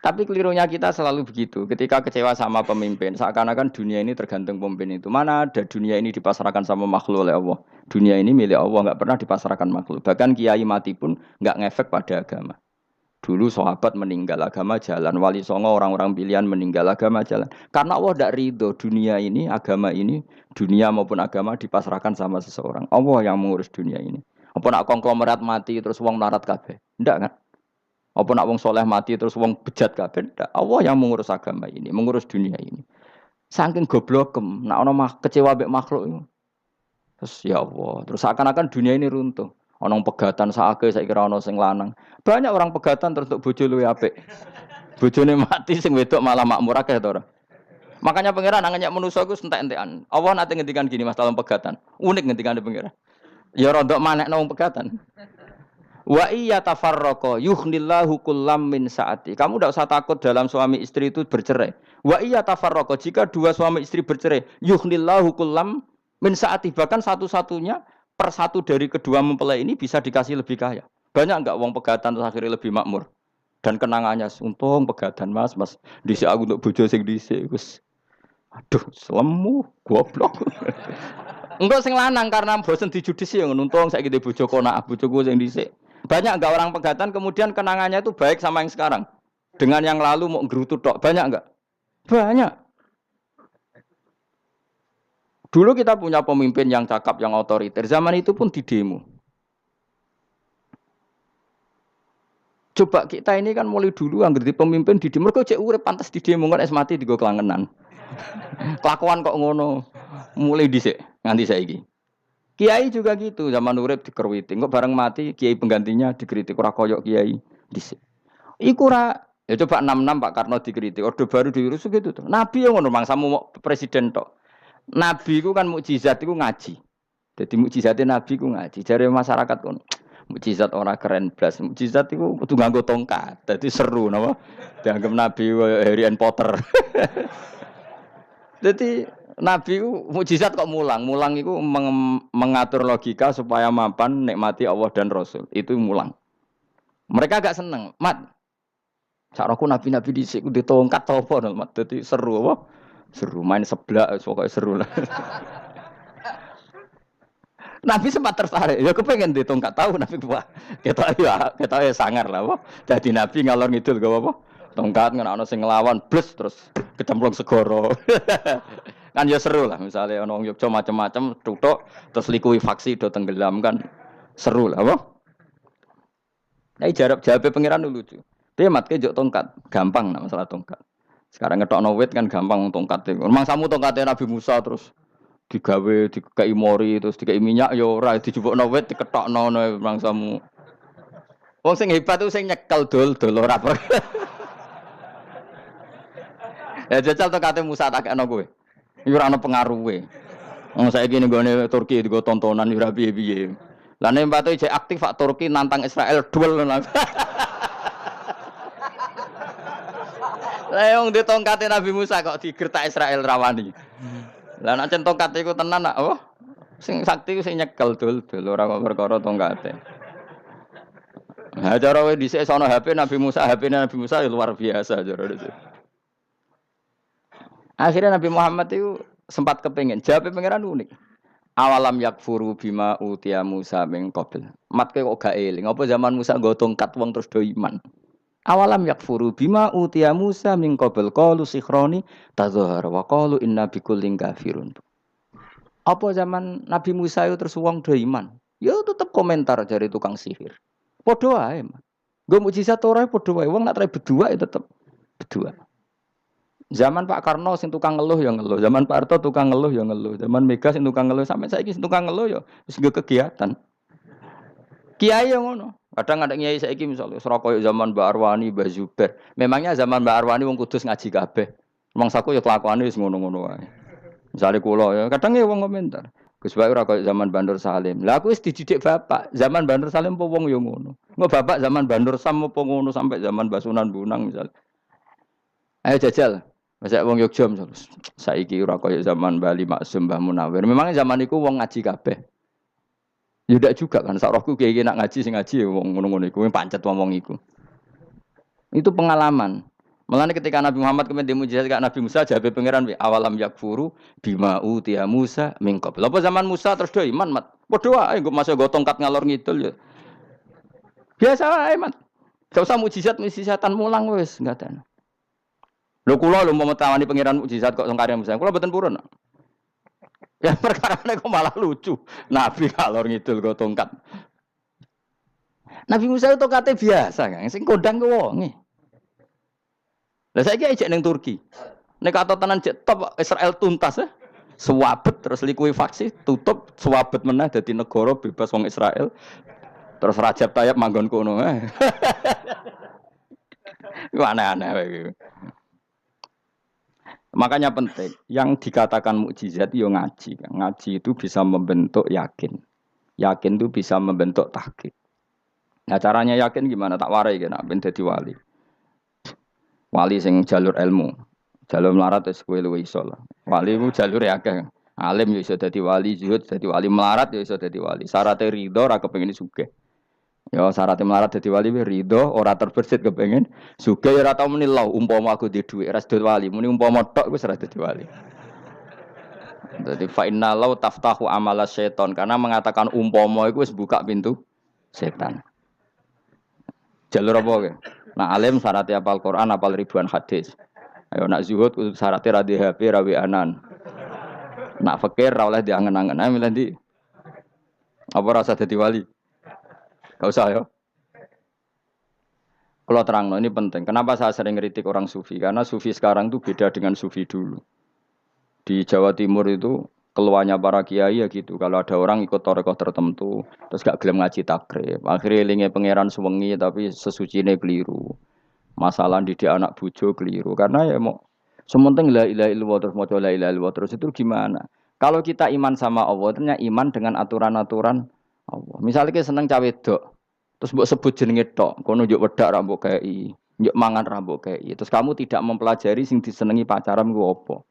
Tapi kelirunya kita selalu begitu. Ketika kecewa sama pemimpin, seakan-akan dunia ini tergantung pemimpin itu. Mana ada dunia ini dipasrahkan sama makhluk oleh Allah. Dunia ini milik Allah, enggak pernah dipasrahkan makhluk. Bahkan kiai mati pun enggak ngefek pada agama. Dulu sahabat meninggal agama jalan, wali songo orang-orang pilihan meninggal agama jalan. Karena Allah tidak ridho dunia ini, agama ini, dunia maupun agama dipasrahkan sama seseorang. Allah yang mengurus dunia ini. Apa nak konglomerat mati terus wong melarat kabeh? Enggak kan? Apa nak wong soleh mati terus wong bejat kabeh? Enggak. Allah yang mengurus agama ini, mengurus dunia ini. Saking goblokem, nak ono kecewa mek makhluk itu. Terus ya Allah, terus seakan-akan dunia ini runtuh. Ono pegatan saake saiki ora ono sing lanang. Banyak orang pegatan terus untuk bojo luwe apik. Bojone mati sing wedok malah makmur akeh to ora. Makanya pangeran nanya manusa iku entek-entekan. Allah nate ngendikan gini Mas dalam pegatan. Unik ngendikane pangeran. Ya rodok manekno wong pegatan. Wa iya tafarraqa yughnillahu kullam min saati. Kamu tidak usah takut dalam suami istri itu bercerai. Wa iya tafarraqa jika 2 suami istri bercerai, yughnillahu kullam min saati, bahkan satu-satunya per 1 dari kedua mempelai ini bisa dikasih lebih kaya. Banyak enggak wong pegatan terus akhirnya lebih makmur. Dan kenangannya untung pegatan Mas dhisik aku untuk bojo sing dhisik wis. Aduh, selemu goblok. Enggak sing lanang karena bosen dijudisi yang nuntung saiki di bojo konak bojoku sing dhisik. Banyak enggak orang pegatan kemudian kenangannya itu baik sama yang sekarang. Dengan yang lalu mau gerutu tok, banyak enggak? Banyak. Dulu kita punya pemimpin yang cakap, yang otoriter. Zaman itu pun di demo. Coba kita ini kan mulai dulu anggere pemimpin di demo kok cek urip pantas di demo kan es mati digo kelangenan. Kelakuan kok ngono. Mulai dhisik nganti saiki. Kiai juga gitu, zaman urip dikerwiti, kok bareng mati kiai penggantinya dikritik ora koyok kiai dhisik. Iku ora ya coba 66 Pak Karno dikritik, orde baru diurus gitu tuh. Nabi yang ngono mangsamu mau presiden tok. Nabi ku kan mukjizat iku ngaji. Dadi mukjizate Nabi ku ngaji. Jare masyarakat kon mukjizat ora keren blas. Mukjizat iku kudu nganggo tongkat. Dadi seru napa? Dianggap Nabi Harry Potter. Jadi Nabi ku mukjizat kok mulang. Mulang itu mengatur logika supaya mapan nikmati Allah dan Rasul. Itu mulang. Mereka agak seneng. Mat, caraku nabi-nabi dhisik ku ditongkat to apa Mat. Dadi seru apa? Seru main seblak pokoke seru lah. Nabi sempat tertarik. Ya kepengen ditongkat tahu Nabi wah. Kita ya sangar lah apa. Jadi Nabi ngalor ngidul gak apa. Tongkat ana sing nglawan blus terus kecemplung segoro. Kan ya seru lah misalnya ono Yogyo macam-macam tutuk terus likuifaksi do tenggelam kan seru lah apa. Nah, jawab pangeran lucu. Dia matke jok tongkat, gampang nah masalah tongkat. Sekarang ngetokno wit kan gampang tongkat. Memang samu tongkatnya Nabi Musa terus digawe dikai mori terus dikai minyak ya ora dijupukno wit diketokno memang samu. Wong sing hebat itu sing nyekel dol ora. Ya jajal tongkate Musa tak kena kowe. Iku ora ana pengaruhe. Wong saiki ning gone Turki digo tontonan ora piye-piye. Lah nek mbate jek aktif Pak Turki nantang Israel duel. Lah wong di tongkate Nabi Musa kok digertak Israel rawani. Lah nek tongkat iku tenan nak oh sing sakti sing nyekel dul ora kok perkara tongkate. Ha cara kowe dhisik sono HP Nabi Musa, HP-ne Nabi Musa ya luar biasa cara dhisik. Akhirnya Nabi Muhammad itu sempat kepengen jawab pangeran unik. Awalam yakfuru bima utiya Musa min qabl. Mat kok gak eling apa zaman Musa nggo tongkat wong terus do iman. Awalam yakfuru bima utiya Musa min qabl qalu sikhroni tazahara wa qalu inna bikullin kafirun. Apa zaman Nabi Musa itu terus wong do iman? Ya tetep komentar dari tukang sihir. Padha wae. Nggo mukjizat ora padha wae wong nak trai berdua ya tetep berdua. Zaman Pak Karno sing tukang ngeluh ya ngeluh, zaman Pak Harto tukang ngeluh ya ngeluh, zaman Mega sing tukang ngeluh sampai saiki sing tukang ngeluh ya wis nggo kegiatan. Kiai yang ngono. Kadang ada kiai saiki misalnya Surabaya zaman Mbak Arwani, Mbak Zubair. Memangnya zaman Mbak Arwani wong kudus ngaji kabeh. Mangsaku ya kelakuane wis ngono-ngono wae. Misale kula ya kadang ya wong komentar. Gus Bae ora koyo zaman Bandur Salim. Lah aku wis dididik bapak, zaman Bandur Salim apa wong ya ngono. Engko bapak zaman Bandur Sam apa ngono sampai zaman Basunan Bunang misal. Ayo jajal. Masa wong Yogya saiki ora koyo zaman Bali Maksum Mbah Munawir. Memangnya zaman iku wong ngaji kabeh. Ya ndak juga kan sak rohku kiye nak ngaji sing ngaji wong ngono-ngono iku pancet wong iku. Itu pengalaman. Mulane ketika Nabi Muhammad kemudian dimujizat kak Nabi Musa jabe pangeran awalam yakfuru bima utiya Musa min qabl. Apa zaman Musa terus do iman mat. Padha wae nggo masuk go tongkat ngalor ngidul ya. Biasa wae mat. Gak usah mujizatan mulang wis enggak ada. Lho kula lho mau tawani pangeran mukjizat kok sing karya Musa. Kula mboten purun. Ya perkara kok malah lucu. Nabi kalor ngidul go tongkat. Nabi Musa itu tongkate biasa kan, sing kondang ke wonge. Lah saiki ejek ning Turki. Nek kata tenan jek top Israel tuntas ya. Suwabet terus likuifaksi tutup suwabet meneh dadi negara bebas wong Israel. Terus Rajab Tayyip manggon kono. Iku aneh-aneh iki. Makanya penting yang dikatakan mukjizat yo ngaji. Ngaji itu bisa membentuk yakin. Yakin itu bisa membentuk tahqiq. Nah caranya yakin gimana? Tak warai kena ben dadi wali. Wali sing jalur ilmu. Jalur melarat wis kowe luwih iso lah. Wali ku jalure akeh. Alim yo iso dadi wali, zuhud dadi wali, melarat yo iso dadi wali. Syaratnya ridho ora kepengin sugih. Ya syaratnya melarat dadi wali ridho ora terbersit kepengin sugih ora tau muni lho umpama aku di dhuwit ora dadi wali, muni umpama tok wis ora dadi wali. Dadi fa inna law taftahu amala syaiton karena mengatakan umpama iku wis buka pintu setan. Jalur apa ke? Nak alim syaratnya hafal Quran, hafal ribuan hadis. Ayo nak zuhud syaratnya ra di HP, ra anan. Nak fakir ra oleh diangen-angen. Ayo milih ndi? Apa rasa dadi wali? Gak usah ya. Kalau terang, ini penting. Kenapa saya sering kritik orang sufi? Karena sufi sekarang itu beda dengan sufi dulu. Di Jawa Timur itu keluarnya para kiai ya gitu. Kalau ada orang ikut torekoh tertentu, terus gak gelem ngaji takrib. Akhirnya elinge pangeran suwengi tapi sesucine keliru. Masalah didik anak bojo keliru. Karena ya mau sementing la ilaha illallah terus maca la ilaha illallah terus itu gimana? Kalau kita iman sama Allah, ternyata iman dengan aturan-aturan Allah. Misalnya kita seneng cawe dok, terus mbok sebut jenenge tok, kono njuk wedak ra mbok kei, njuk mangan ra mbok kei. Terus kamu tidak mempelajari sing disenengi pacaran ku apa?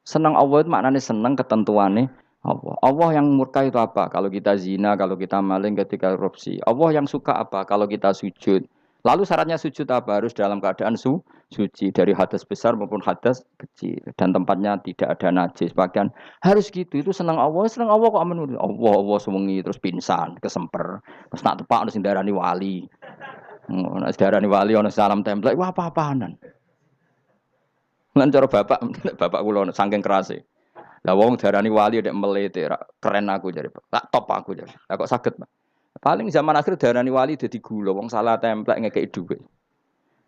Senang Allah itu maknanya senang ketentuannya Allah. Allah yang murka itu apa? Kalau kita zina, kalau kita maling, ketika korupsi. Allah yang suka apa? Kalau kita sujud. Lalu syaratnya sujud apa? Harus dalam keadaan suci dari hadas besar maupun hadas kecil dan tempatnya tidak ada najis. Bahkan harus gitu. Itu senang Allah kok aman. Allah sewengi terus pingsan, kesemper. Terus nak tepak terus darani wali. Nak darani wali ono salam template. Wah apa-apaanan. Lan cara bapak, bapak kula saking kerase. Lah wong darani wali nek melete keren aku jare. Tak top aku jare. Lah kok saged, Pak? Paling zaman akhir darani wali dadi gula, wong salah templek ngekeki dhuwit.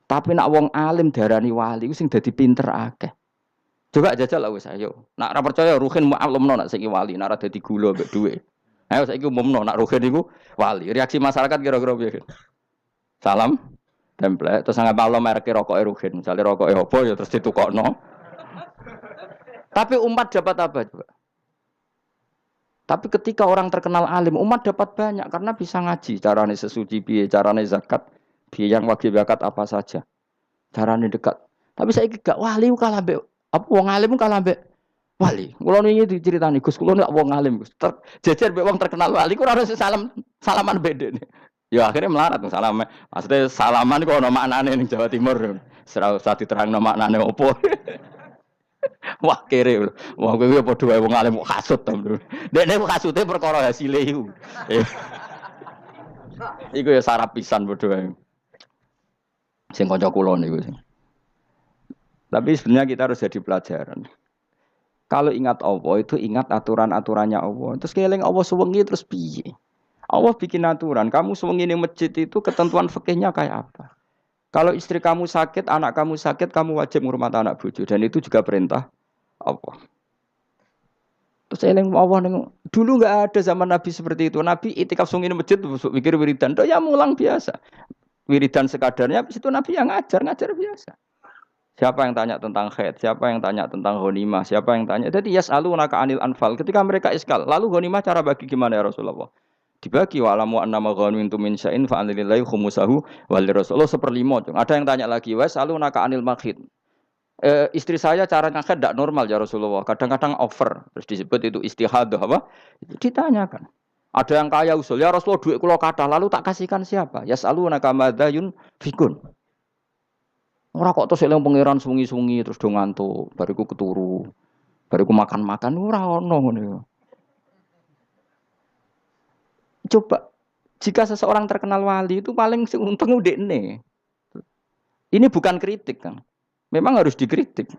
Tapi nak wong alim darani wali ku sing dadi pinter akeh. Coba jajal lah wis ayo. Nak ora percaya Ruhin maklumno nak saiki wali, nak ora dadi gula mbek dhuwit. Ayo saiki umumno nak Ruhin iku wali. Reaksi masyarakat kira-kira piye? Salam template terus nggak malam merek rokoke Ruhin. Misale rokoke opo ya terus ditukokno. Tapi umat dapat apa coba? Tapi ketika orang terkenal alim, umat dapat banyak karena bisa ngaji. Carane sesuci piye, carane zakat, piye yang wajib zakat apa saja. Carane dekat. Tapi saya gak wali kalah mbek apa wong alim kalah mbek wali. Kula niki diceritani Gus, kula nek wong alim Gus. Jejer mbek wong terkenal wali ku ora harus salaman bedene. Ya akhirnya melarat salam. Maksudnya salaman kok ono maknane ning Jawa Timur. Ora usah diterangno maknane opo. Wah kere, wah kowe padha wae wong alim kok kasut to. Dekne kok kasute perkara hasile iku. Iku ya sarap pisan padha wae. Sing kanca kula niku. Tapi sebenarnya kita harus jadi pelajaran. Kalau ingat Allah itu ingat aturan-aturannya Allah. Terus keling Allah sewengi terus piye? Allah bikin aturan. Kamu sewengi ning masjid itu ketentuan fikihnya kayak apa? Kalau istri kamu sakit, anak kamu sakit, kamu wajib ngurmat anak bojo dan itu juga perintah Allah. Terus eling Allah dulu enggak ada zaman Nabi seperti itu. Nabi itikaf sungi masjid mikir wiridan, ya mulang biasa. Wiridan sekadarnya habis itu Nabi yang ngajar biasa. Siapa yang tanya tentang haid, siapa yang tanya tentang ghanimah, siapa yang tanya. Jadi yas'alunaka 'anil anfal. Ketika mereka iskal, lalu ghanimah cara bagi gimana ya Rasulullah? Dibagi wa'lamu annama ghanimtum min syai'in fa anlillahi khumusahu wal rasul 1/5. Ada yang tanya lagi, was'alunaka 'anil makhid. Istri saya cara ngakad tidak normal ya Rasulullah. Kadang-kadang over. Terus disebut itu istihadah apa? Itu ditanyakan. Ada yang kaya usul, ya Rasulullah duit kula kathah lalu tak kasihkan siapa? Yas'alunaka madza yunfikun. Ora kok terus eling pangeran sungi-sungi terus do ngantuk, bariku keturu. Bariku makan-makan ora ono ngono. Coba jika seseorang terkenal wali itu paling untung udekne. Ini bukan kritik, Kang. Memang harus dikritik.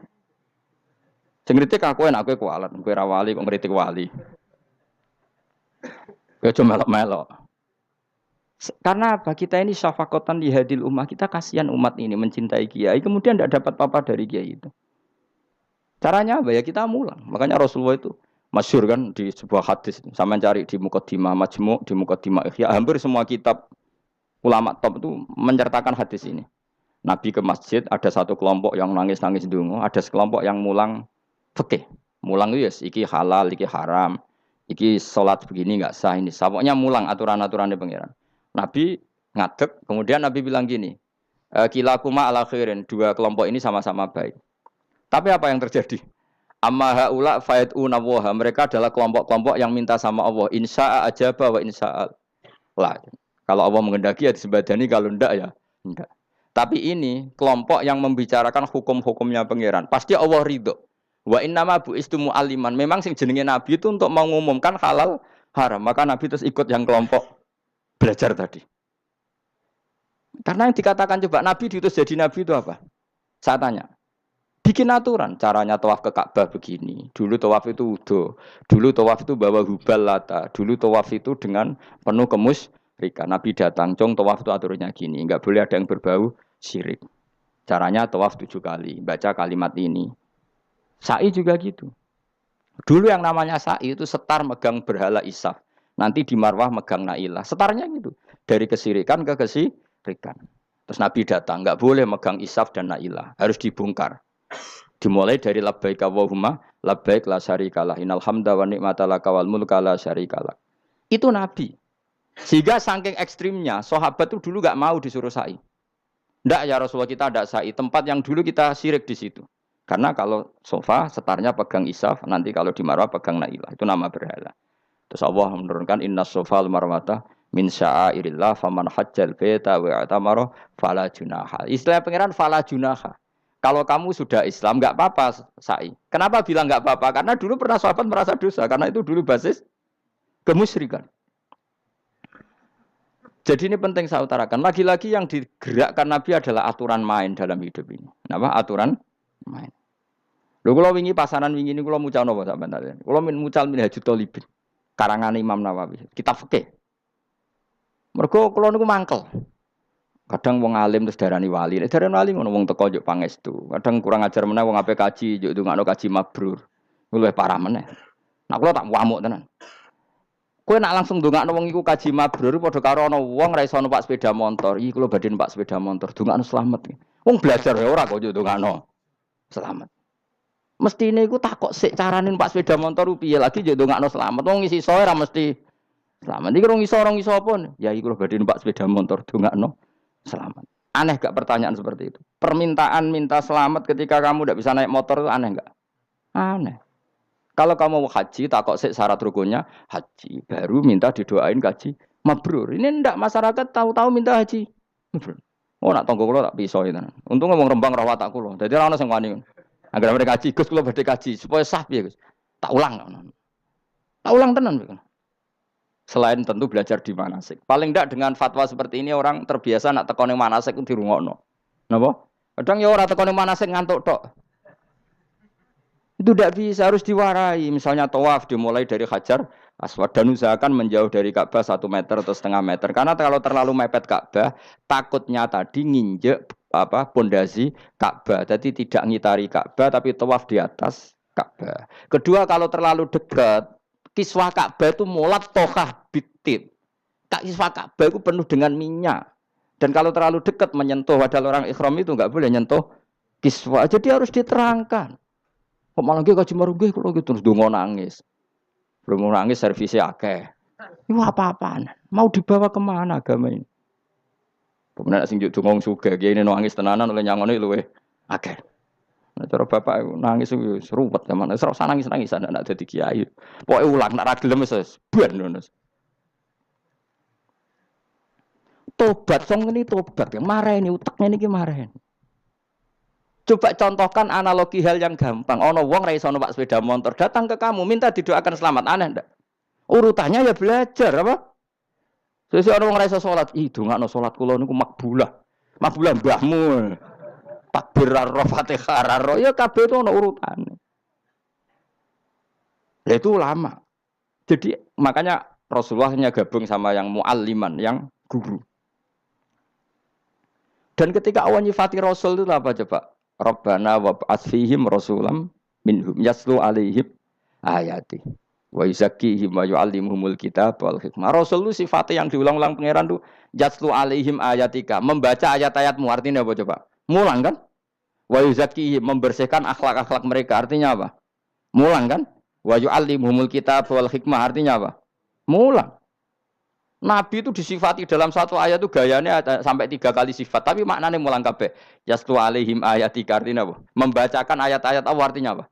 Sing kritik aku enak kowe kualat, kowe ra wali kok ngritik wali. Kowe cuma melok-melok. Karena apa? Kita ini syafaqatan li hadil ummah, kita kasihan umat ini mencintai kiai, kemudian tidak dapat apa-apa dari kiai itu. Caranya apa ya? Kita mulang. Makanya Rasulullah itu masyhur kan di sebuah hadis. Sama cari di Muqaddimah Majmu', di Muqaddimah Ihya, hampir semua kitab ulama top itu menceritakan hadis ini. Nabi ke masjid, ada satu kelompok yang nangis-nangis ndonga, ada sekelompok yang mulang fikih. Mulang itu yes, iki halal, iki haram, iki salat begini enggak sah ini. Pokoknya mulang aturan-aturannya pangeran. Nabi ngadeg, kemudian Nabi bilang gini, kilakuma ala khairin, dua kelompok ini sama-sama baik. Tapi apa yang terjadi? Amma haula fayatuna waha, mereka adalah kelompok-kelompok yang minta sama Allah, insya'a ajaba wa insya'al. Lah, kalau Allah mengendaki ya disebadani, kalau enggak ya enggak. Tapi ini kelompok yang membicarakan hukum-hukumnya pangeran. Pasti Allah ridho. Wa innama bu'istu mu'alliman. Memang sing jenenge Nabi itu untuk mengumumkan halal haram. Maka Nabi terus ikut yang kelompok belajar tadi. Karena yang dikatakan coba Nabi diutus jadi Nabi itu apa? Saya tanya. Bikin aturan. Caranya tawaf ke Ka'bah begini. Dulu tawaf itu wudu. Dulu tawaf itu bawa hubal lata. Dulu tawaf itu dengan penuh kemusyrikan. Nabi datang. Cong tawaf itu aturannya gini. Enggak boleh ada yang berbau syirik. Caranya tawaf 7 kali. Baca kalimat ini. Sa'i juga gitu. Dulu yang namanya sa'i itu setar megang berhala Isaf. Nanti di Marwah megang Nailah. Setarnya gitu. Dari kesirikan ke kesirikan. Terus Nabi datang. Enggak boleh megang Isaf dan Nailah. Harus dibongkar. Dimulai dari labbaik Allahumma labbaik la syarikalah. Innal hamda wa ni'mata laka wal mulka la syarikalah. Itu Nabi. Sehingga saking ekstrimnya, sahabat itu dulu enggak mau disuruh sa'i. Enggak ya Rasulullah, kita ada sa'i. Tempat yang dulu kita syirik di situ. Karena kalau sofa setarnya pegang isaf, nanti kalau di marwah pegang nailah. Itu nama berhala. Terus Allah menurunkan inna sofa marwata min sya'airillah faman hajjal baita wa atamara fala junaha. Istilah pangeran fala junaha. Kalau kamu sudah Islam nggak apa-apa sa'i. Kenapa bilang nggak apa-apa? Karena dulu pernah sahabat merasa dosa. Karena itu dulu basis kemusyrikan. Jadi ini penting saya utarakan. Lagi-lagi yang digerakkan Nabi adalah aturan main dalam hidup ini. Apa? Aturan main. Lho kula wingi pasaran wingi niku kula mucal napa sampean tadi. Kula mucal Minhajul Thalibin. Karangan Imam Nawawi. Kitab fikih. Mergo kula niku mangkel. Kadang wong alim terus darani wali. Nek darani wali ngono wong teko njuk pangestu. Kadang kurang ajar meneh wong ape kaji njuk ndongakno kaji mabrur. Luwih parah meneh. Nah kula tak wamuk tenan. Kowe nak langsung ndongakno wong iku kaji mabrur padha karo ana wong ra iso numpak sepeda motor. Iki kula badhe numpak sepeda motor, ndongakno slamet. Wong belajar ya ora kok njuk ndongakno slamet. Mestine iku takok sik carane numpak sepeda motor piye lagi njuk ndongakno slamet. Wong isi iso ora mesti slamet. Iki rong iso apa? Ya iki kula badhe numpak sepeda motor, ndongakno selamat. Aneh gak pertanyaan seperti itu? Permintaan minta selamat ketika kamu tidak bisa naik motor itu aneh gak? Aneh. Kalau kamu mau haji, takut syarat rukunnya haji. Baru minta didoain haji mabrur. Ini ndak masyarakat tahu-tahu minta haji mabrur. Oh nak tonggo kulo tak pisau itu. Untung ngomong rembang rawat tak kulo. Jadi orang sing wani. Agar mereka haji, Gus kulo badhe haji supaya sah piye Gus. Tak ulang. Tak ulang tenan. Selain tentu belajar di manasik. Paling tidak dengan fatwa seperti ini orang terbiasa nak tekone manasik itu dirungokno. Napa? Kadang ya ora tekone manasik ngantuk tok. Itu tidak bisa, harus diwarai. Misalnya tawaf dimulai dari Hajar Aswad dan usahakan menjauh dari Ka'bah 1 meter atau setengah meter. Karena kalau terlalu mepet Ka'bah, takutnya tadi nginjek pondasi Ka'bah. Jadi tidak ngitari Ka'bah tapi tawaf di atas Ka'bah. Kedua, kalau terlalu dekat, kiswah Ka'bah itu mulat tohah bitit. Kiswah Ka'bah itu penuh dengan minyak. Dan kalau terlalu dekat menyentuh, padahal orang ikhram itu enggak boleh nyentuh kiswah. Jadi harus diterangkan. Kok malah nggih kaji marungge kalau gitu terus dongo nangis. Belum nangis servisnya akeh. Itu apa-apaan? Mau dibawa kemana agama ini? Kemudian sing juk dongo sugih kiye nangis tenanan oleh nyangone luwe akeh. Nah, cara bapak nangis wis ruwet zaman. Wis ora nangis-nangis anak dadi kiai. Pokoke ulang nek ra gelem wis ben ngono. Tobat song ini tobat. Mareni utekne niki mareni. Coba contohkan analogi hal yang gampang. Ono wong ra iso numpak sepeda motor datang ke kamu minta didoakan selamat, aneh ndak? Urutannya ya belajar apa? Sesuk ono wong ra iso salat, ih dongakno salat kula niku makbulah. Makbulah mbahmu. Takbir ar Fatihah ar ya kabeh itu ono urutane. Lah itu lama. Jadi makanya Rasulullah hanya gabung sama yang mualliman, yang guru. Dan ketika Allah nyifati Rasul itu apa coba? Rabbana wab'ats fihim rasulam minhum yaslu alaihim ayati wa yuzakkihim wa yu'allimuhumul kitab wal hikmah. Rasul itu sifatnya yang diulang-ulang pangeran itu yaslu alaihim ayatika, membaca ayat-ayatmu. Artinya apa coba? Mulang kan? Wa yuzakkihim, membersihkan akhlak-akhlak mereka. Artinya apa? Mulang kan? Wa yu'allimuhumul kitab wal hikmah. Artinya apa? Mulang. Nabi itu disifati dalam satu ayat itu gayanya sampai 3 kali sifat, tapi maknanya mulang kabeh. Yastu alaihim ayatika artinya apa? Membacakan ayat-ayat Allah artinya apa?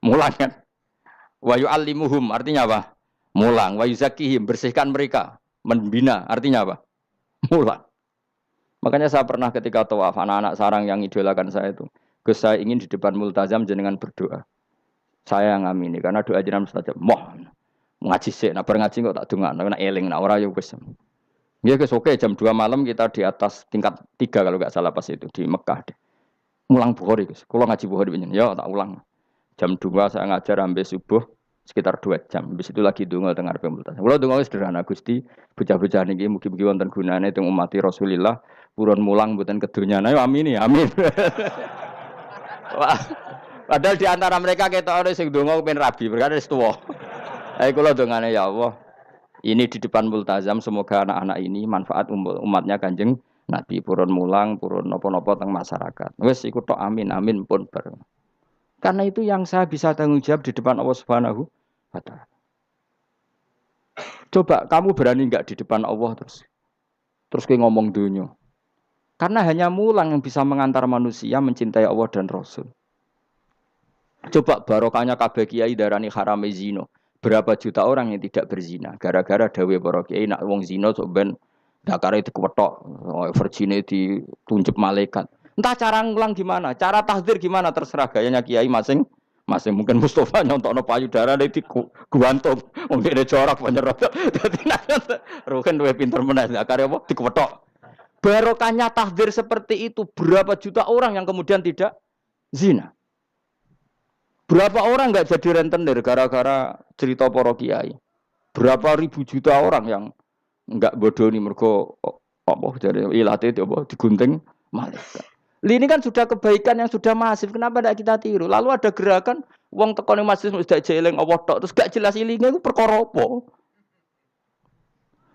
Mulang kan? Wa yu'allimuhum artinya apa? Mulang. Wa yuzakkihim, bersihkan mereka, membina artinya apa? Mulang. Makanya saya pernah ketika tawaf anak-anak sarang yang idolakan saya itu, Gus saya ingin di depan multazam jenengan berdoa. Saya yang ngamini karena doa jenengan mustajab. Mohon. Ngaji sih, nah ngaji kok tak dengar, nak eling, nak ora ya wis. Ya guys, oke jam 2 malam kita di atas tingkat 3 kalau nggak salah pas itu di Mekah. Mulang Bukhari guys, kalau ngaji Bukhari begini, ya tak ulang. Jam 2 saya ngajar sampai subuh sekitar 2 jam. Habis itu lagi donga dengar pemultasan. Kalau donga sederhana Gusti, bocah-bocah niki mugi-mugi wonten gunane teng umati Rasulillah, purun mulang mboten kedunya. Ayo amin ya, amin. Wah, padahal di antara mereka kita ada sing donga pengen rabi, berkata wis tuwa. Ayo kula dongane ya Allah. Ini di depan multazam semoga anak-anak ini manfaat umatnya Kanjeng Nabi purun mulang, purun napa-napa teng masyarakat. Wis iku tok amin amin pun bareng. Karena itu yang saya bisa tanggung jawab di depan Allah Subhanahu wa taala. Coba kamu berani enggak di depan Allah terus kayak ngomong dunia. Karena hanya mulang yang bisa mengantar manusia mencintai Allah dan Rasul. Coba barokahnya kabeh kiai darani harame zina. Berapa juta orang yang tidak berzina gara-gara dawe para kiai nak wong zina sok ben dakare dikwetok, virgine ditunjuk malaikat. Entah cara ngulang gimana, cara tahdzir gimana terserah gayanya kiai masing masing mungkin Mustafa nyontokno payudara di guantung wong dene jorok penyerot. Dadi nak Ruhin luwih pinter meneh dakare apa dikwetok. Barokahnya tahdzir seperti itu berapa juta orang yang kemudian tidak zina. Berapa orang nggak jadi rentenir gara-gara cerita para kiai? Berapa ribu juta orang yang nggak bodoh nih mergo apa jadi ilate itu apa digunting malaikat. Ini kan sudah kebaikan yang sudah masif. Kenapa tidak kita tiru? Lalu ada gerakan uang tekone masjid sudah jeleng apa tok terus gak jelas ilingnya itu perkara apa?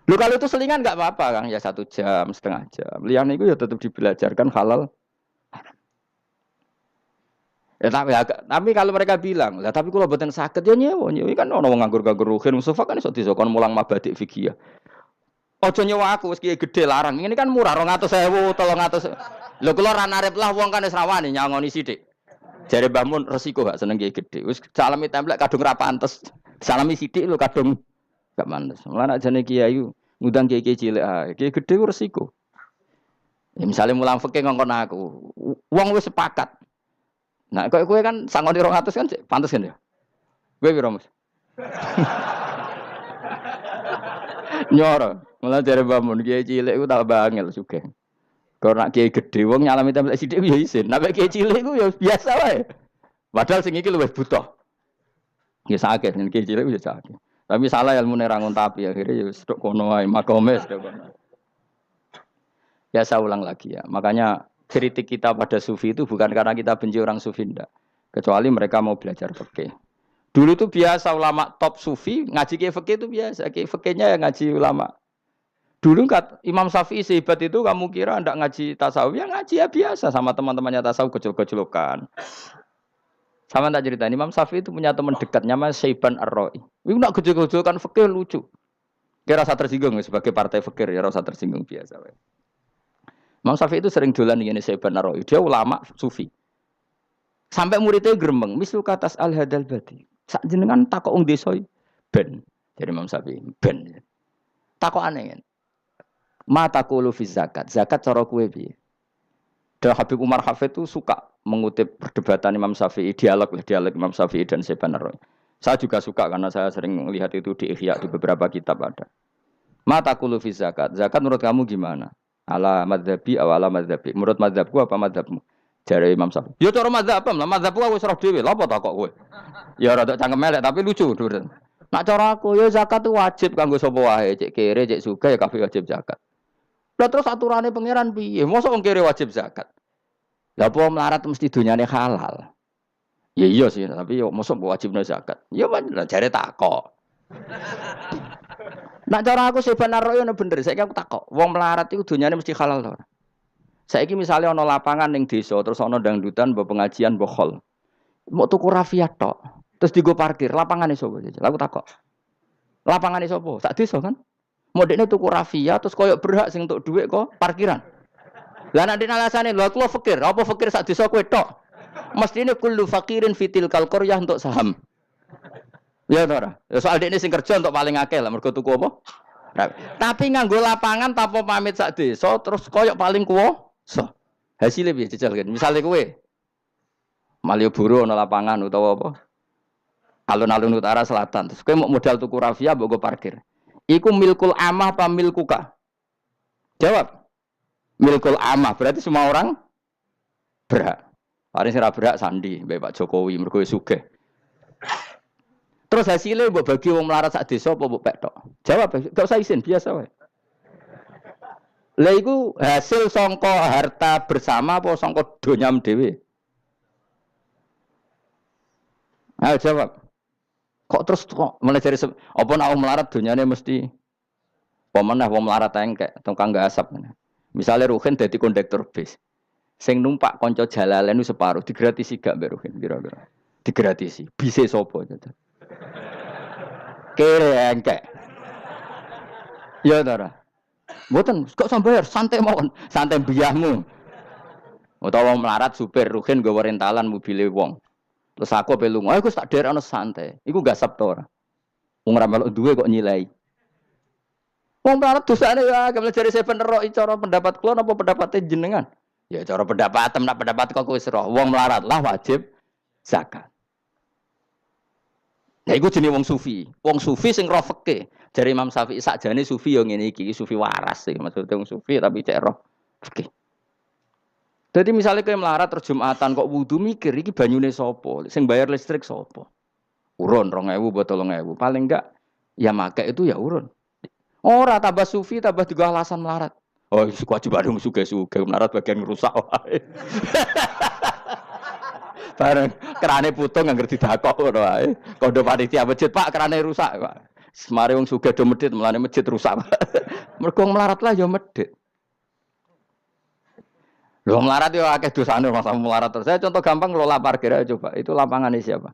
Lu kalau itu selingan nggak apa-apa Kang ya 1 jam setengah jam. Liane itu ya tetap dibelajarkan halal. Ya, tapi kalau mereka bilang, lah tapi kalau buatan sakit ya nyewa kan orang nganggur-nganggur Ruhin Mustafa kan iso disokon mulang mabadik fikih. Ojo nyewa aku wis kiye gede larang. Ini kan murah 200.000, 300. Lho kula ra narep lah wong kan wis rawani nyangoni sithik. Jare Mbah Mun resiko gak seneng kiye gede. Wis salami templek kadung ra pantes. Salami sithik lho kadung gak pantes. Mulane jane kiai ngundang kiai cilik ae. Kiai gede ku resiko. Ya misalnya mulang fikih ngongkon aku. Wong wis sepakat. Nah, kowe kan sangoni 200 kan pantes kan ya? Kowe piro, Mas? Nyoro. Mulai dari bangun kiai cilik ku tak bangel sugih. Kalau nak kiai gede wong nyalami templek sithik ku ya isin. Nek kiai cilik ku ya biasa wae. Padahal sing iki luwih butuh. Ya sakit nek kiai cilik ku ya sakit. Tapi salah ilmune ra ngontapi akhirnya ya sedok kono wae makome sedok kono. Ya saya ulang lagi ya. Makanya kritik kita pada sufi itu bukan karena kita benci orang sufi enggak. Kecuali mereka mau belajar fikih. Dulu itu biasa ulama top sufi ngaji kiai fikih itu biasa. Kiai fikihnya yang ngaji ulama. Dulu kan Imam Syafi'i sehebat itu kamu kira enggak ngaji tasawuf ya ngaji ya biasa sama teman-temannya tasawuf kecil-kecilokan. Sama tak cerita Imam Syafi'i itu punya teman dekat namanya Syaiban Ar-Ra'i. Itu nak kecil-kecilokan fikih lucu. Kira rasa tersinggung sebagai partai fikih ya rasa tersinggung biasa. Imam Syafi'i itu sering dolan ngene Syaiban Ar-Ra'i. Dia ulama sufi. Sampai muridnya gremeng, mislu katas al-hadal badi. Sak jenengan takok wong desa ben. Jadi Imam Syafi'i ben. Takok aneh kan. Mata qulu fi zakat. Zakat cara kowe piye? Dan Habib Umar Hafid itu suka mengutip perdebatan Imam Syafi'i, dialog Imam Syafi'i dan Syaiban Ar-Ra'i. Saya juga suka karena saya sering melihat itu di Ihya di beberapa kitab ada. Mata qulu fi zakat. Zakat menurut kamu gimana? Ala madzhabi aw ala madzhabi. Menurut madzhabku apa madzhabmu? Jare Imam Syafi'i. Ya cara madzhab lah, madzhabku wis roh dhewe. Lha apa tak kok kowe? Ya rada cangkem elek tapi lucu durun. Nak cara aku ya zakat itu wajib kanggo sapa wae, cek kere, cek sugih ya kabeh wajib zakat. Lah terus aturane pangeran piye? Mosok wong kere wajib zakat. Lah apa melarat mesti dunyane halal. Ya iya sih, tapi yo mosok wajibno zakat. Ya jare tak kok. Nak cara aku Syaiban Ar-Ra'i ono bener, saiki aku takok. Wong melarat iku dunyane mesti halal to ora? Saiki misale ana lapangan ning desa terus ana dangdutan mbok pengajian mbok khol. Mbok tuku rafiah tok. Terus digo parkir, lapangane sapa? Aku takok. Lapangane sapa? Sak desa kan? Modekne tuku rafiah terus koyo berhak sing entuk dhuwit kok parkiran. Lah nek dene alasane lho aku fakir, apa fakir sak desa kowe tok? Mestine kullu faqirin fitil qalqaryah untuk saham. Ya to ora? Ya soal dekne sing kerja untuk paling akeh lah mergo tuku apa? Tapi nganggo lapangan tanpa pamit sak desa terus koyok paling kuwasa. Hasilnya piye jajal kan? Misale kowe Malioboro ana lapangan utawa apa? Alun-alun utara selatan. Terus kowe mau modal tuku rafia mbok go parkir. Iku milkul amah apa milkuka? Jawab. Milkul amah berarti semua orang berhak. Paling sing ra berhak sandi mbek Pak Jokowi mergo sugih. Terus hasilnya mbok bagi wong melarat sak desa apa mbok pek tok? Jawab, gak usah izin, biasa wae. Lah iku hasil sangka harta bersama apa sangka donyam dhewe? Ayo jawab. Kok terus kok mulai dari apa nek wong melarat donyane mesti pemenah wong melarat engkek, tukang gak asap. Misalnya Ruhin dadi kondektur bis. Sing numpak kanca jalalen ku separuh digratisi gak mbek Ruhin kira-kira. Digratisi. Bise sapa gitu. Kere engkek. Ya ora. Mboten, kok sambayar santai mawon, santai mbiyahmu. Utawa melarat supir Ruhin nggawa rentalan mobile wong. Terus aku ape lunga, aku tak derekno santai. Iku gasap to ora. Wong ra melok duwe kok nyilai. Wong melarat dosane ya, kalau jare seven roh cara pendapat kula napa pendapate jenengan? Ya cara pendapat nak pendapat kok wis roh. Wong melarat lah wajib zakat. Nah iku jenenge wong sufi. Wong sufi sing roh fikih. Jare Imam Syafi'i sakjane sufi yo ngene iki, sufi waras sih. Maksudnya wong sufi tapi cek roh fikih. Jadi misalnya kayak melarat terus Jumatan kok wudu mikir iki banyune sapa? Sing bayar listrik sapa? Urun 2.000 buat 3.000. Paling enggak ya make itu ya urun. Ora tambah sufi tambah juga alasan melarat. Oh, kewajiban dong suge-suge melarat bagian ngerusak wae. Bareng kerane putung anggar didakok ngono wae. Kondo panitia masjid, Pak, kerane rusak, Pak. Semare wong sugih do medhit, mulane masjid rusak. Mergo melarat lah ya medhit. Lho melarat yo akeh dosane masa melarat terus. Saya contoh gampang ngelola parkir aja coba. Itu lapangannya siapa?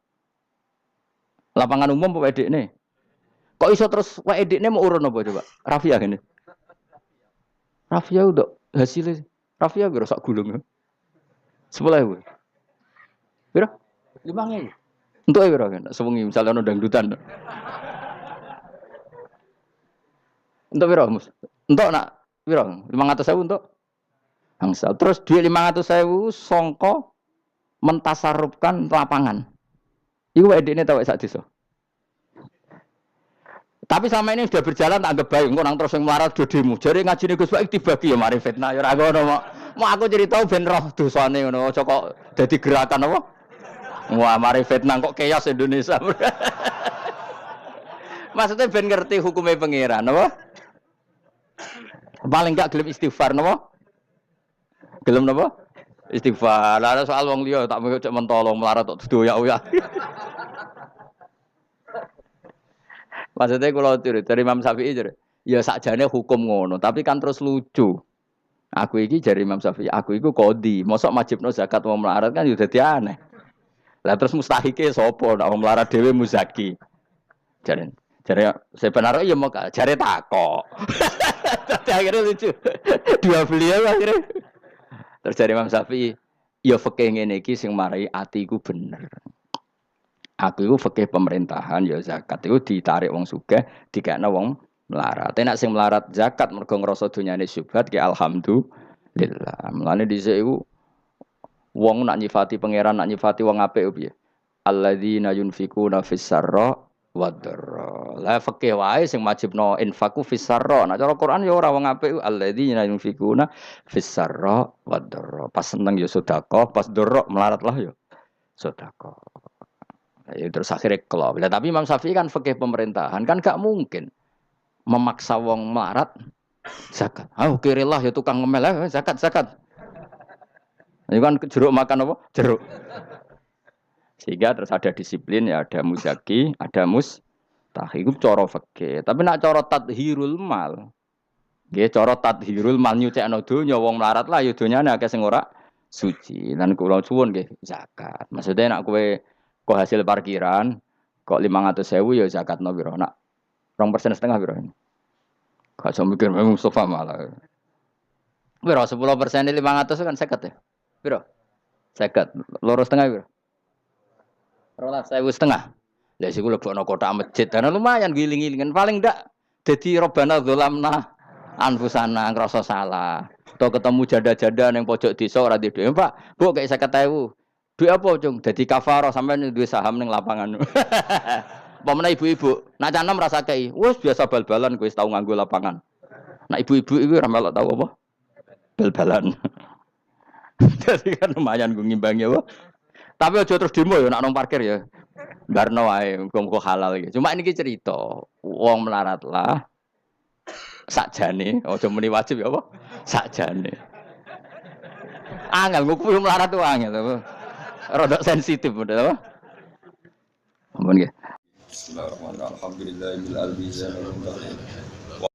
Lapangan umum apa edekne? Kok iso terus wae edekne mau urun apa coba? Rafia ngene. Rafia udah hasilnya. Rafia kira sak gulung. 10.000. Piro? 5.000. Untuk piro kan? Sewengi misalnya ono dangdutan. Untuk piro, Mus? Untuk nak piro? 500.000 untuk angsal. Terus duit 500.000 songko mentasarrufkan lapangan. Iku edekne tau sak desa. Tapi sama ini sudah berjalan tak anggap baik. Engko nang terus sing melarat do demo. Jare ngajine Gus Pak dibagi ya mari fitnah ya ora ngono. Mau aku cerita ben roh dosane ngono. Aja kok dadi gerakan apa? Wah, mari fitnah kok chaos Indonesia. Maksudnya ben ngerti hukumnya pangeran, apa? Paling enggak gelem istighfar napa? Gelem napa? Istighfar. Lah soal wong liya tak cek mentolo melarat tok doyak-oyak. Maksudnya kalau dari Imam Syafi'i ya sakjane hukum ngono, tapi kan terus lucu. Aku iki dari Imam Syafi'i, aku iku qadhi. Mosok majibno zakat wong melarat kan ya dadi aneh. Lah terus mustahike sapa nek wong melarat dhewe muzaki. Jare sebenarnya ya mau jare takok. Tapi akhirnya lucu. Dua beliau akhirnya. Terus dari Imam Syafi'i, ya fikih ngene iki sing marai atiku bener. Aku itu fikih pemerintahan ya zakat itu ditarik wong sugih dikekno wong melarat. Nek sing melarat zakat mergo ngrasa dunyane syubhat ki alhamdulillah. Mulane dhisik iku wong nak nyifati pangeran nak nyifati wong apik piye? Alladzina yunfikuna fis sarra wadharra. La fikih wae sing wajibno infaku fis sarra. Nek cara Quran ya ora wong apik alladzina yunfikuna fis sarra wadharra. Pas seneng ya sedekah, pas dorok melarat lah ya sedekah. Ya, terus akhirnya kelop. Ya, tapi Imam Syafi'i kan fikih pemerintahan kan gak mungkin memaksa wong melarat zakat. Ah, kirilah ya tukang ngemel zakat. Ini kan jeruk makan apa? Jeruk. Sehingga terus ada disiplin ya, ada muzaki, ada mustahik. Itu cara fikih. Tapi nak cara tadhirul mal. Nggih, cara tadhirul mal nyucekno donya wong melarat lah ya donyane akeh sing ora suci. Lan kula suwun nggih zakat. Maksudnya nak kowe kok hasil parkiran kok 500.000 ya zakatno piro nak 2,5% piro ini gak usah mikir Mustafa malah piro 10% 500 kan 50 ya piro 50 2,5 piro 12.500 lha sik lebokno kotak masjid dan lumayan giling-gilingan paling ndak dadi robana dzalamna anfusana ngrasa salah atau ketemu janda-janda ning pojok desa ora ndek Pak Bu kayak 50.000 duit apa, Cung? Jadi kafarah sampai duit saham ning lapangan. Pemene ibu-ibu, nak canom rasa kei. Wes biasa bal-balan kowe tau nganggo lapangan. Nak ibu-ibu iku ora melok tau apa? Bal-balan. Jadi kan lumayan gue ngimbangi apa. Tapi aja terus demo ya nak nang parkir ya. Barno wae muga halal iki. Cuma ini cerita, wong melarat lah. Sakjane, aja muni wajib ya apa? Sakjane. Angel ngukur melarat tuh angel. Rodok sensitif model apa? Ampun nggih. Bismillahirrahmanirrahim. Alhamdulillahil alamin.